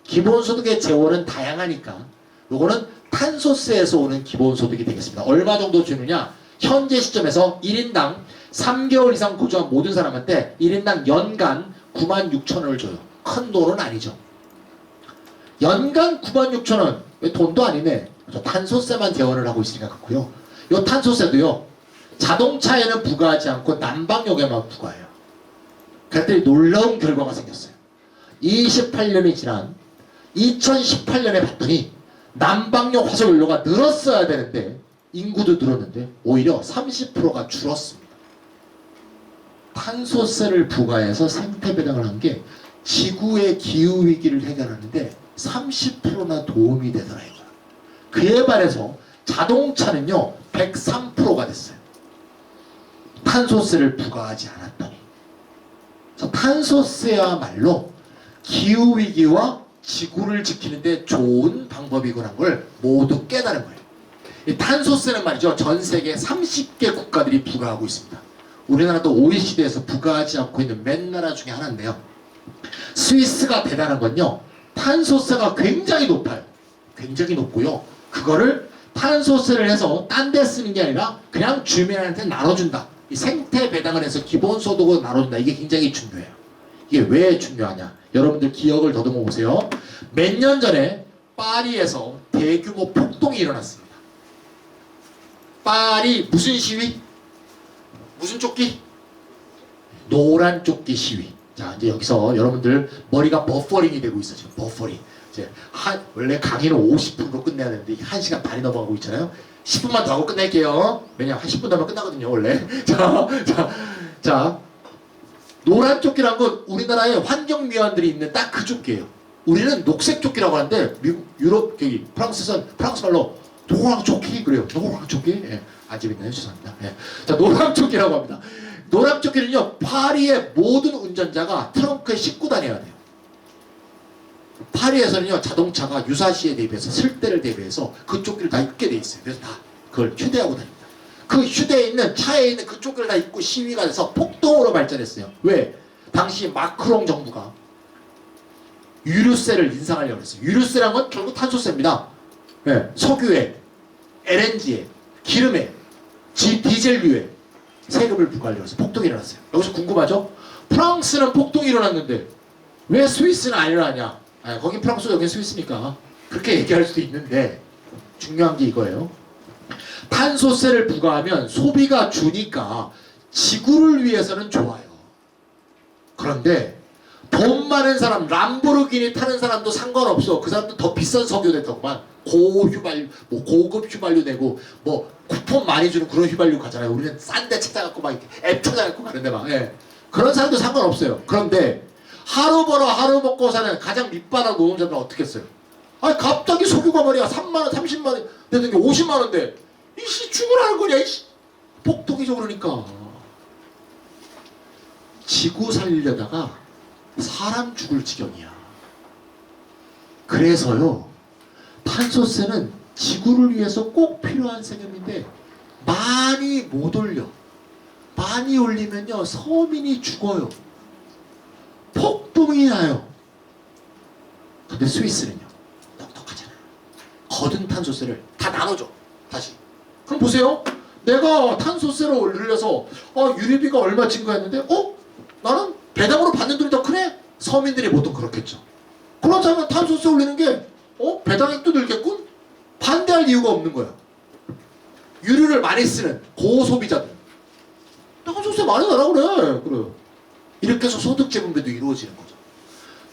기본소득의 재원은 다양하니까 요거는 탄소세에서 오는 기본소득이 되겠습니다. 얼마 정도 주느냐? 현재 시점에서 1인당 3개월 이상 거주한 모든 사람한테 1인당 연간 96,000원을 줘요. 큰 돈은 아니죠. 연간 96,000원. 왜 돈도 아니네. 탄소세만 재원을 하고 있으니까 그렇고요. 요 탄소세도요. 자동차에는 부과하지 않고 난방용에만 부과해요. 그랬더니 놀라운 결과가 생겼어요. 28년이 지난 2018년에 봤더니 난방용 화석연료가 늘었어야 되는데 인구도 늘었는데 오히려 30%가 줄었습니다. 탄소세를 부과해서 생태배당을 한 게 지구의 기후위기를 해결하는데 30%나 도움이 되더라고요. 그에 반해서 자동차는요 103%가 됐어요. 탄소세를 부과하지 않았더니. 탄소세야말로 기후위기와 지구를 지키는데 좋은 방법이구나 걸 모두 깨달은 거예요. 이 탄소세는 말이죠 전 세계 30개 국가들이 부과하고 있습니다. 우리나라도 OECD에서 부과하지 않고 있는 맨 나라 중에 하나인데요. 스위스가 대단한 건요 탄소세가 굉장히 높아요. 굉장히 높고요. 그거를 탄소세를 해서 딴 데 쓰는 게 아니라 그냥 주민한테 나눠준다. 이 생태 배당을 해서 기본소득으로 나눠준다. 이게 굉장히 중요해요. 이게 왜 중요하냐? 여러분들 기억을 더듬어 보세요. 몇 년 전에 파리에서 대규모 폭동이 일어났습니다. 파리 무슨 시위? 무슨 조끼? 노란 조끼 시위. 자 이제 여기서 여러분들 머리가 버퍼링이 되고 있어 지금 버퍼링. 이제 원래 강의는 50분으로 끝내야 되는데 1시간 반이 넘어가고 있잖아요. 10분만 더 하고 끝낼게요. 왜냐면 한 10분 더 하면 끝나거든요 원래. 자 노란 조끼란 건 우리나라에 환경미화원들이 입는 딱 그 조끼예요. 우리는 녹색 조끼라고 하는데 미국, 유럽, 프랑스에서는 프랑스 말로 노랑 조끼 그래요. 노랑 조끼. 예. 안 재밌나요? 죄송합니다. 예. 자, 노랑조끼라고 합니다. 노랑조끼는요, 파리의 모든 운전자가 트렁크에 싣고 다녀야 돼요. 파리에서는요, 자동차가 유사시에 대비해서 쓸 때를 대비해서 그 조끼를 다 입게 돼 있어요. 그래서 다 그걸 휴대하고 다닙니다. 그 휴대에 있는 차에 있는 그 조끼를 다 입고 시위가 돼서 폭동으로 발전했어요. 왜? 당시 마크롱 정부가 유류세를 인상하려고 했어요. 유류세란 건 결국 탄소세입니다. 예, 석유에, LNG에, 기름에, 디젤류에 세금을 부과하려고 해서 폭동이 일어났어요. 여기서 궁금하죠? 프랑스는 폭동이 일어났는데 왜 스위스는 안 일어나냐? 아, 거긴 프랑스, 여긴 스위스니까 그렇게 얘기할 수도 있는데 중요한 게 이거예요. 탄소세를 부과하면 소비가 주니까 지구를 위해서는 좋아요. 그런데 돈 많은 사람, 람보르기니 타는 사람도 상관없어. 그 사람도 더 비싼 석유 냈더구만. 고휘발유, 뭐 고급 휘발유 내고 뭐 쿠폰 많이 주는 그런 휘발유 가잖아요. 우리는 싼 데 찾아갖고 막 이렇게 앱 찾아갖고 가는데 막. 예. 그런 사람도 상관없어요. 그런데 하루 벌어 하루 먹고 사는 가장 밑바닥 노동자들은 어떻게 했어요? 아니 갑자기 석유가 말이야 3만원, 30만원 되는 게 50만원인데 이씨 죽으라는 거냐 이씨. 폭동이죠. 그러니까 지구 살리려다가 사람 죽을 지경이야. 그래서요, 탄소세는 지구를 위해서 꼭 필요한 세금인데 많이 못 올려. 많이 올리면요 서민이 죽어요. 폭동이 나요. 근데 스위스는요 똑똑하잖아요. 거둔 탄소세를 다 나눠줘. 다시. 그럼 보세요. 내가 탄소세를 올려서 유류비가 얼마 증가했는데 나는 배당으로 받는 돈이 더 크네? 서민들이 보통 그렇겠죠. 그렇다면 탄소세 올리는 게 배당액도 늘겠군? 반대할 이유가 없는 거야. 유류를 많이 쓰는 고소비자들 탄소세 많이 내라 그래. 그래요. 이렇게 해서 소득 재분배도 이루어지는 거죠.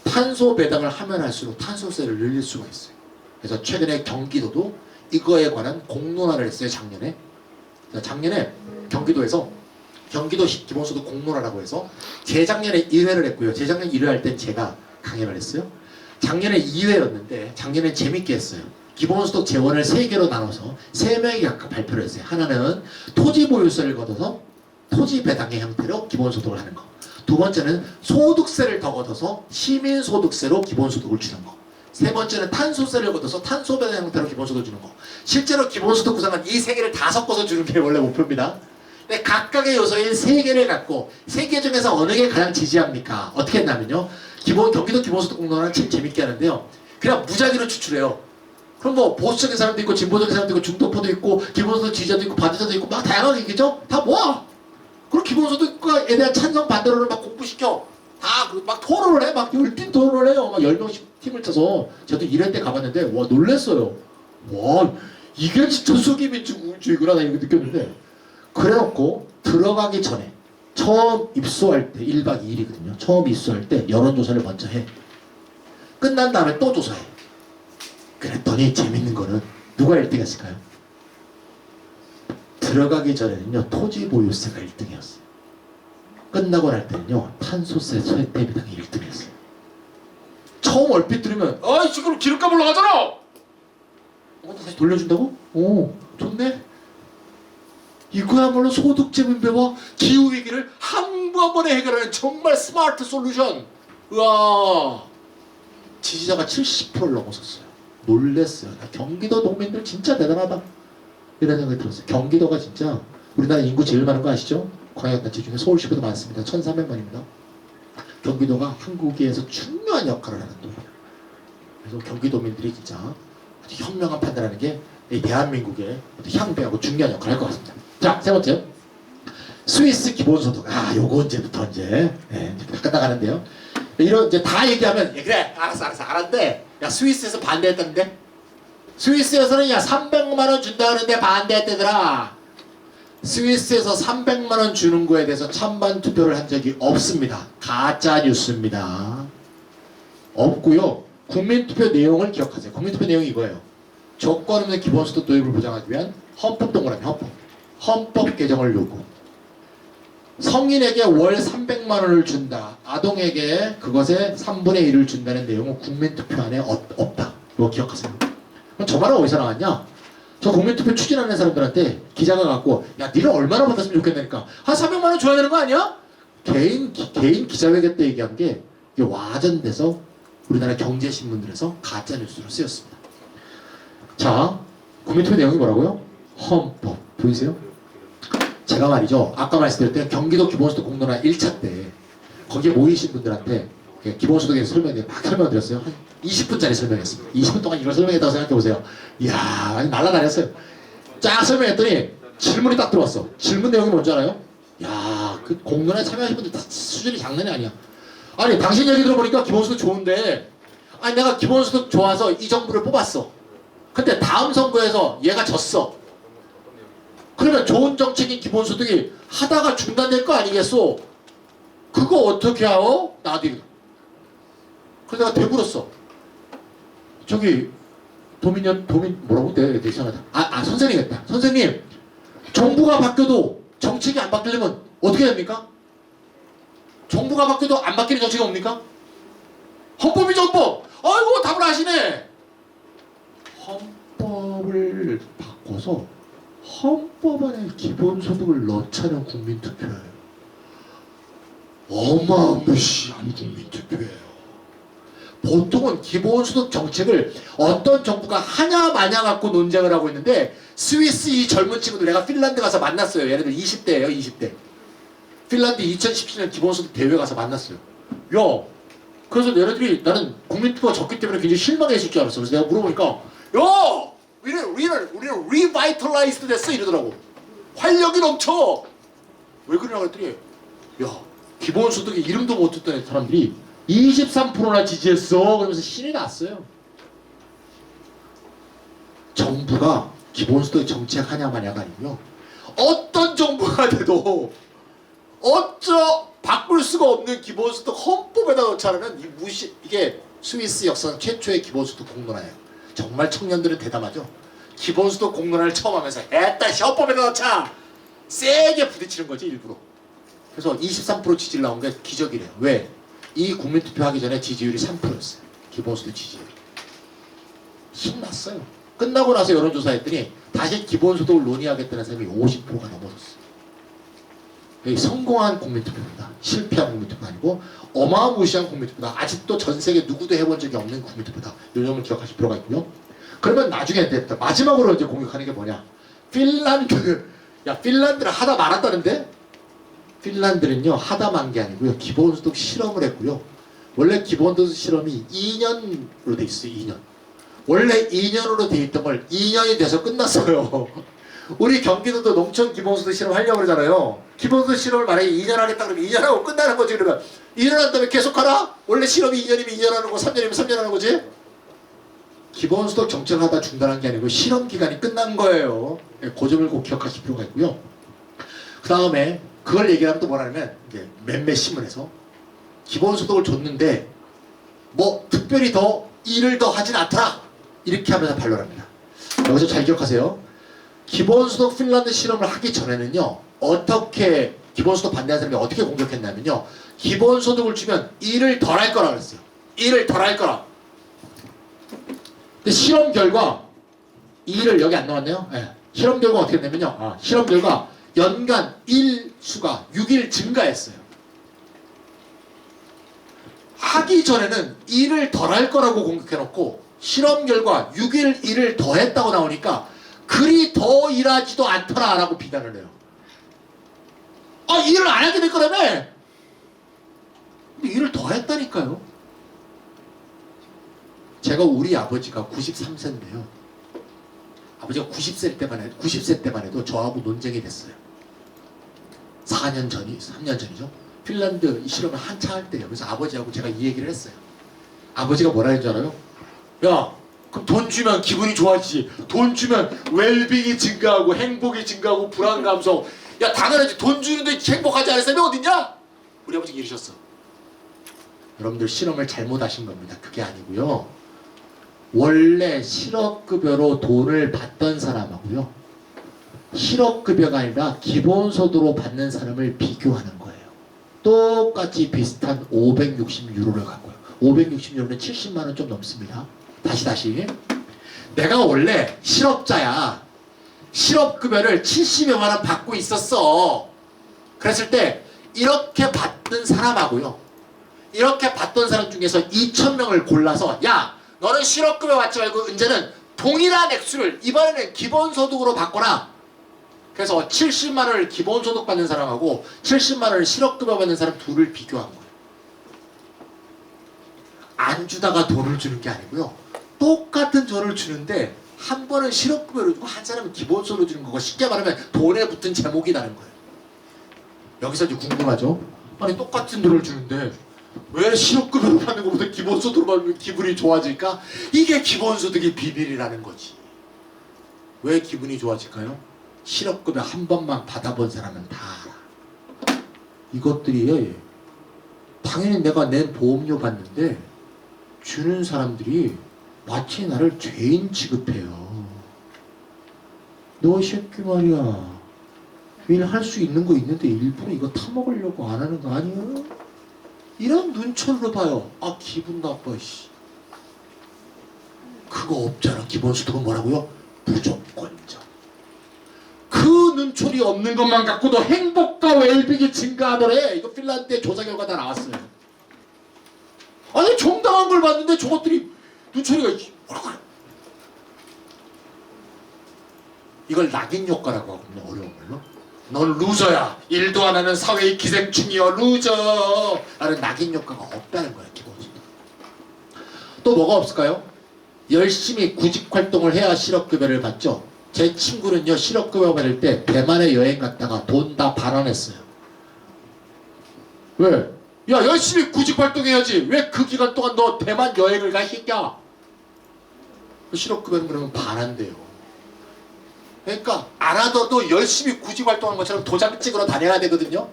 탄소 배당을 하면 할수록 탄소세를 늘릴 수가 있어요. 그래서 최근에 경기도도 이거에 관한 공론화를 했어요. 작년에 경기도에서 경기도 기본소득 공론화라고 해서 재작년에 1회를 했고요. 재작년 1회 할 땐 제가 강연을 했어요. 작년에 2회였는데 작년에 재밌게 했어요. 기본소득 재원을 3개로 나눠서 3명이 각각 발표를 했어요. 하나는 토지 보유세를 걷어서 토지 배당의 형태로 기본소득을 하는 거. 두 번째는 소득세를 더 걷어서 시민소득세로 기본소득을 주는 거. 세 번째는 탄소세를 걷어서 탄소 배당 형태로 기본소득을 주는 거. 실제로 기본소득 구상은 이 3개를 다 섞어서 주는 게 원래 목표입니다. 근데 각각의 요소인 3개를 갖고 3개 중에서 어느 게 가장 지지합니까? 어떻게 했냐면요. 경기도 기본소득 공론화는 참 재밌게 하는데요. 그냥 무작위로 추출해요. 그럼 뭐 보수적인 사람도 있고 진보적인 사람도 있고 중도파도 있고 기본소득 지지자도 있고 반대자도 있고 막 다양하게 있겠죠? 다 모아! 그리고 기본소득에 대한 찬성 반대론을 막 공부시켜. 다 막 토론을 해. 막 열띤 토론을 해요. 막 10명씩 팀을 짜서 저도 일할 때 가봤는데 와 놀랬어요. 와 이게 진짜 수기민주주의구나 나 이거 느꼈는데 그래놓고 들어가기 전에 처음 입소할 때 1박 2일이거든요. 처음 입소할 때 여론조사를 먼저 해. 끝난 다음에 또 조사해. 그랬더니 재밌는 거는 누가 1등 했을까요? 들어가기 전에는요 토지 보유세가 1등이었어요. 끝나고 날 때는요 탄소세 대비당이 1등이었어요. 처음 얼핏 들으면 아이 지금 기름값 올라가잖아. 다시 돌려준다고? 오 좋네. 이거야말로 소득 재분배와 기후 위기를 한번에 해결하는 정말 스마트 솔루션. 우와 지지자가 70%를 넘어섰어요. 놀랬어요. 경기도 농민들 진짜 대단하다 이런 생각이 들었어요. 경기도가 진짜 우리나라 인구 제일 많은 거 아시죠? 광역단체 중에 서울시보다 많습니다. 1300만입니다. 경기도가 한국에서 중요한 역할을 하는 도예요. 그래서 경기도민들이 진짜 아주 현명한 판단하는 게 이 대한민국의 향배하고 중요한 역할을 할 것 같습니다. 자, 세 번째. 스위스 기본소득. 요거 이제부터 이제 끝나가는데요. 이런 이제 다 얘기하면 그래 알았어 알았는데 야 스위스에서 반대했다는데 스위스에서는 야 300만원 준다 그러는데 반대했대더라. 스위스에서 300만원 주는 거에 대해서 찬반 투표를 한 적이 없습니다. 가짜 뉴스입니다. 없고요. 국민투표 내용을 기억하세요. 국민투표 내용이 이거예요. 조건 없는 기본소득 도입을 보장하기 위한 헌법 동그라미 헌법 개정을 요구. 성인에게 월 300만원을 준다. 아동에게 그것의 3분의 1을 준다는 내용은 국민투표안에 없다. 이거 기억하세요. 그럼 저 말은 어디서 나왔냐? 저 국민투표 추진하는 사람들한테 기자가 갖고 야 니는 얼마나 받았으면 좋겠냐니까 한 300만 원 줘야 되는 거 아니야? 개인 기자회견 때 얘기한 게 이게 와전돼서 우리나라 경제신문들에서 가짜뉴스로 쓰였습니다. 자, 국민투표 내용이 뭐라고요? 헌법 보이세요? 제가 말이죠 아까 말씀드렸던 경기도 기본소득 공론화 1차 때 거기에 모이신 분들한테 기본소득에 대해서 막 설명드렸어요. 한 20분짜리 설명했습니다. 20분 동안 이걸 설명했다고 생각해보세요. 이야 날라다녔어요. 쫙 설명했더니 질문이 딱 들어왔어. 질문 내용이 뭔지 알아요? 야, 그 공론화에 참여하신 분들 다 수준이 장난이 아니야. 아니 당신 얘기 들어보니까 기본소득 좋은데 아니 내가 기본소득 좋아서 이 정부를 뽑았어. 근데 다음 선거에서 얘가 졌어. 그러면 좋은 정책인 기본소득이 하다가 중단될 거 아니겠소? 그거 어떻게 하오? 나도 이거. 그래서 내가 대물었어. 저기 도민 뭐라고? 내가 이상하다. 선생님 했다. 선생님 정부가 바뀌어도 정책이 안 바뀌려면 어떻게 됩니까? 정부가 바뀌어도 안 바뀌는 정책이 뭡니까? 헌법이죠 헌법. 아이고 답을 아시네. 헌법을 바꿔서 헌법 안에 기본소득을 넣자는 국민투표예요. 어마무시한 국민투표예요. 보통은 기본소득 정책을 어떤 정부가 하냐 마냐 갖고 논쟁을 하고 있는데 스위스 이 젊은 친구들 내가 핀란드 가서 만났어요. 얘네들 20대예요 20대. 핀란드 2017년 기본소득 대회 가서 만났어요. 야 그래서 얘네들이 나는 국민투표가 적기 때문에 굉장히 실망했을 줄 알았어. 그래서 내가 물어보니까 야 우리는 리바이털라이즈드 됐어 이러더라고. 활력이 넘쳐. 왜 그러냐고 했더니 야 기본소득에 이름도 못 듣던 사람들이 23%나 지지했어. 그러면서 신이 났어요. 정부가 기본소득 정책 하냐 마냐가 아니고요. 어떤 정부가 돼도 바꿀 수가 없는 기본소득 헌법에다 넣자는 이게 스위스 역사상 최초의 기본소득 공론화예요. 정말 청년들은 대담하죠. 기본소득 공론화를 처음 하면서 했다 헌법에다 넣자 세게 부딪히는 거지 일부러. 그래서 23% 지지를 나온 게 기적이래요. 왜? 이 국민투표 하기 전에 지지율이 3%였어요. 기본소득 지지율이. 신났어요. 끝나고 나서 여론조사했더니 다시 기본소득을 논의하겠다는 사람이 50%가 넘어섰어요. 성공한 국민투표입니다. 실패한 국민투표가 아니고 어마무시한 국민투표다. 아직도 전 세계 누구도 해본 적이 없는 국민투표다. 이 점을 기억하실 필요가 있고요. 그러면 나중에 마지막으로 이제 공격하는 게 뭐냐? 핀란드. 야 핀란드를 하다 말았다는데? 핀란드는요 하다 만 게 아니고요 기본소득 실험을 했고요. 원래 기본소득 실험이 2년으로 돼 있어요. 2년. 원래 2년으로 돼 있던 걸 2년이 돼서 끝났어요. 우리 경기도도 농촌 기본소득 실험 하려고 그러잖아요. 기본소득 실험을 만약에 2년 하겠다 그러면 2년 하고 끝나는 거지. 그러면 2년 한 다음에 계속 하라? 원래 실험이 2년이면 2년 하는 거 3년이면 3년 하는 거지? 기본소득 정책을 하다 중단한 게 아니고 실험 기간이 끝난 거예요. 그 점을 꼭 기억하실 필요가 있고요. 그 다음에 그걸 얘기하면 또 뭐라냐면 몇몇 신문에서 기본소득을 줬는데 뭐 특별히 더 일을 더 하진 않더라 이렇게 하면서 반론합니다. 여기서 잘 기억하세요. 기본소득 핀란드 실험을 하기 전에는요 어떻게 기본소득 반대하는 사람이 어떻게 공격했냐면요 기본소득을 주면 일을 덜 할 거라 그랬어요. 일을 덜 할 거라. 근데 실험 결과 일을 여기 안 나왔네요. 네. 실험 결과 어떻게 됐냐면요 실험 결과 연간 일 수가 6일 증가했어요. 하기 전에는 일을 덜 할 거라고 공격해놓고 실험 결과 6일 일을 더 했다고 나오니까 그리 더 일하지도 않더라 라고 비난을 해요. 일을 안 하게 될 거라며? 근데 일을 더 했다니까요. 제가 우리 아버지가 93세인데요. 아버지가 90세 때만 해도 저하고 논쟁이 됐어요. 3년 전이죠. 핀란드 실험을 한참 할 때예요. 그래서 아버지하고 제가 이 얘기를 했어요. 아버지가 뭐라 했는지 알아요? 야, 그럼 돈 주면 기분이 좋아지지. 돈 주면 웰빙이 증가하고 행복이 증가하고 불안 감소. 야, 당연하지. 돈 주는데 행복하지 않은 사람이 어딨냐? 우리 아버지가 이러셨어. 여러분들 실험을 잘못하신 겁니다. 그게 아니고요. 원래 실업급여로 돈을 받던 사람하고요. 실업급여가 아니라 기본소득으로 받는 사람을 비교하는 거예요. 똑같이 비슷한 560유로를 갖고요. 560유로는 70만원 좀 넘습니다. 다시. 내가 원래 실업자야. 실업급여를 70여만 원 받고 있었어. 그랬을 때 이렇게 받던 사람하고요, 이렇게 받던 사람 중에서 2,000명을 골라서 야, 너는 실업급여 받지 말고 이제는 동일한 액수를 이번에는 기본소득으로 받거나. 그래서 70만 원을 기본소득 받는 사람하고 70만 원을 실업급여 받는 사람 둘을 비교한 거예요. 안 주다가 돈을 주는 게 아니고요, 똑같은 돈을 주는데 한 번은 실업급여를 주고 한 사람은 기본소득을 주는 거고, 쉽게 말하면 돈에 붙은 제목이라는 거예요. 여기서 이제 궁금하죠? 아니 똑같은 돈을 주는데 왜 실업급여로 받는 것보다 기본소득으로 받으면 기분이 좋아질까? 이게 기본소득의 비밀이라는 거지. 왜 기분이 좋아질까요? 실업급여 한 번만 받아본 사람은 다 알아. 이것들이 당연히 내가 낸 보험료 받는데 주는 사람들이 마치 나를 죄인 취급해요. 너 새끼 말이야, 일 할 수 있는 거 있는데 일부러 이거 타먹으려고 안 하는 거 아니야? 이런 눈초리로 봐요. 아, 기분 나빠, 씨. 그거 없잖아. 기본소득은 뭐라고요? 무조건적. 그 눈초리 없는 것만 갖고도 행복과 웰빙이 증가하더래. 이거 핀란드의 조사 결과 다 나왔어요. 아니 정당한 걸 봤는데 저것들이 눈초리가 이걸 낙인 효과라고 하거든요. 어려운 말로. 넌 루저야. 일도 안 하는 사회의 기생충이여 루저. 라는 낙인 효과가 없다는 거야, 기본적으로. 또 뭐가 없을까요? 열심히 구직 활동을 해야 실업급여를 받죠. 제 친구는요, 실업급여 받을 때 대만에 여행 갔다가 돈 다 반환했어요. 왜? 야, 열심히 구직 활동해야지. 왜 그 기간 동안 너 대만 여행을 가, 새끼야? 실업급여는 그러면 반환돼요. 그러니까 알아둬도 열심히 구직 활동한 것처럼 도장 찍으러 다녀야 되거든요.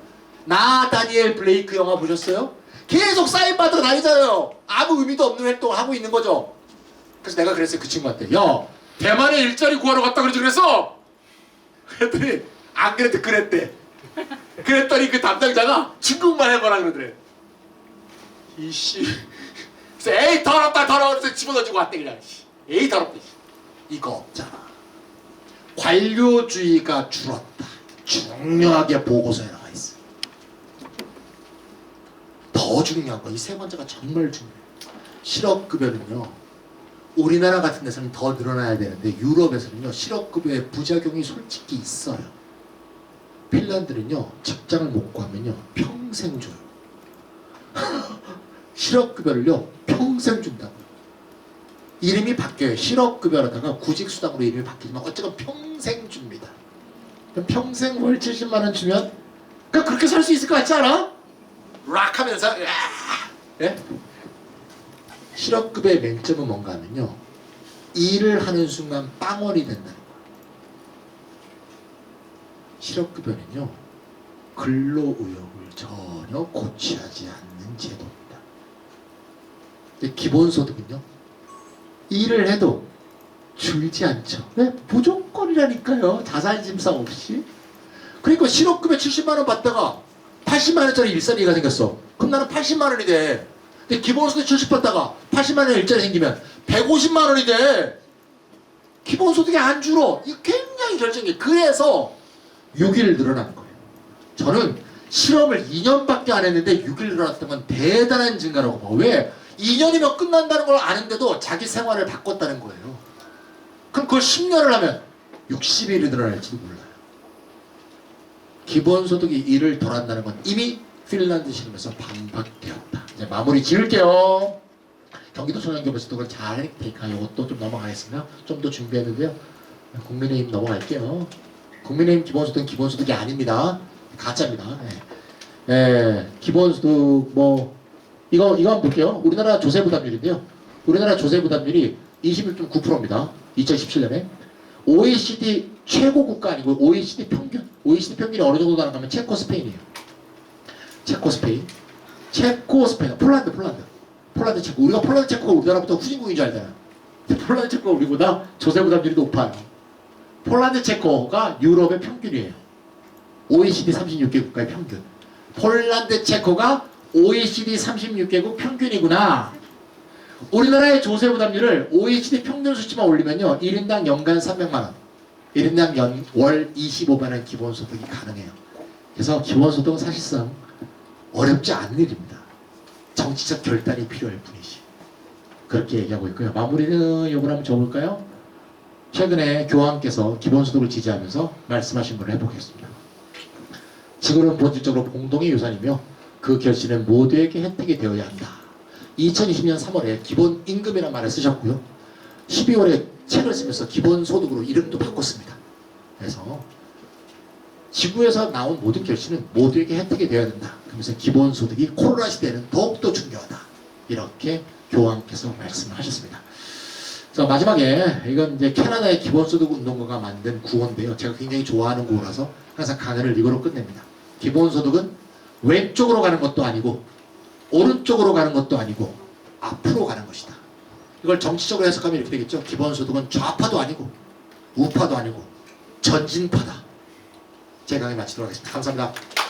나 다니엘 블레이크 영화 보셨어요? 계속 사인 받으러 다니잖아요. 아무 의미도 없는 활동을 하고 있는 거죠. 그래서 내가 그랬어요, 그 친구한테. 야, 대만에 일자리 구하러 갔다 그러지 그랬어? 그랬더니 안 그랬대, 그랬대. 그랬더니 그 담당자가 중국말 해보라 그러더래. 이씨. 그래서 에이 더럽다 더러워. 그래서 집어넣어주고 왔대 그냥. 에이 더럽다. 이거 없잖아. 관료주의가 줄었다. 중요하게 보고서에 나와 있어요. 더 중요한 거, 이 세 번째가 정말 중요해요. 실업급여는요, 우리나라 같은 데서는 더 늘어나야 되는데 유럽에서는요, 실업급여의 부작용이 솔직히 있어요. 핀란드는요, 직장을 못 구하면요 평생 줘요. 실업급여를요 평생 준다고요. 이름이 바뀌어요. 실업급여라다가 구직수당으로 이름이 바뀌지만 어쨌든 평생 줍니다. 그럼 평생 월 70만 원 주면 그러니까 그렇게 살 수 있을 것 같지 않아? 락 하면서 예? 실업급여의 맹점은 뭔가 하면요, 일을 하는 순간 빵원이 된다는 거예요. 실업급여는요, 근로의욕을 전혀 고취하지 않는 제도입니다. 근데 기본소득은요, 일을 해도 줄지 않죠. 왜? 무조건이라니까요. 자살짐상 없이. 그러니까 실업급여 70만 원 받다가 80만 원짜리 일자리가 생겼어. 그럼 나는 80만 원이 돼. 근데 기본소득 70 받다가 80만 원 일자리 생기면 150만 원이 돼. 기본소득이 안 줄어. 이거 굉장히 결정이에요. 그래서 6일 늘어나는 거예요. 저는 실험을 2년밖에 안 했는데 6일 늘어났던 건 대단한 증가라고 봐. 왜? 2년이면 끝난다는 걸 아는데도 자기 생활을 바꿨다는 거예요. 그럼 그걸 10년을 하면 60일이 늘어날지도 몰라요. 기본소득이 1을 덜 한다는 건 이미 핀란드 실험에서 반박되었다. 이제 마무리 지을게요. 경기도청년교부소득을 잘 했으니까 이것도 좀 넘어가겠습니다. 좀 더 준비했는데요. 국민의힘 넘어갈게요. 국민의힘 기본소득은 기본소득이 아닙니다. 가짜입니다. 기본소득 이거 한번 볼게요. 우리나라 조세부담률인데요. 우리나라 조세부담률이 21.9%입니다. 2017년에. OECD 최고 국가 아니고 OECD 평균. OECD 평균이 어느 정도 나가면 체코 스페인이에요. 체코 스페인. 폴란드 체코. 우리가 폴란드 체코가 우리나라부터 후진국인 줄 알잖아요. 근데 폴란드 체코가 우리보다 조세부담률이 높아요. 폴란드 체코가 유럽의 평균이에요. OECD 36개 국가의 평균. 폴란드 체코가 OECD 36개국 평균이구나. 우리나라의 조세부담률을 OECD 평균 수치만 올리면요, 1인당 연간 300만 원. 1인당 월 25만 원 기본소득이 가능해요. 그래서 기본소득은 사실상 어렵지 않은 일입니다. 정치적 결단이 필요할 뿐이지. 그렇게 얘기하고 있고요. 마무리는 요걸 한번 줘볼까요? 최근에 교황께서 기본소득을 지지하면서 말씀하신 분을 해보겠습니다. 지구는 본질적으로 공동의 유산이며 그 결실은 모두에게 혜택이 되어야 한다. 2020년 3월에 기본임금이라는 말을 쓰셨고요. 12월에 책을 쓰면서 기본소득으로 이름도 바꿨습니다. 그래서 지구에서 나온 모든 결실은 모두에게 혜택이 되어야 된다. 그러면서 기본소득이 코로나 시대에는 더욱더 중요하다. 이렇게 교황께서 말씀을 하셨습니다. 자, 마지막에 이건 이제 캐나다의 기본소득 운동가가 만든 구호인데요. 제가 굉장히 좋아하는 구호라서 항상 강연을 이거로 끝냅니다. 기본소득은 왼쪽으로 가는 것도 아니고 오른쪽으로 가는 것도 아니고 앞으로 가는 것이다. 이걸 정치적으로 해석하면 이렇게 되겠죠. 기본소득은 좌파도 아니고 우파도 아니고 전진파다. 제 강의 마치도록 하겠습니다. 감사합니다.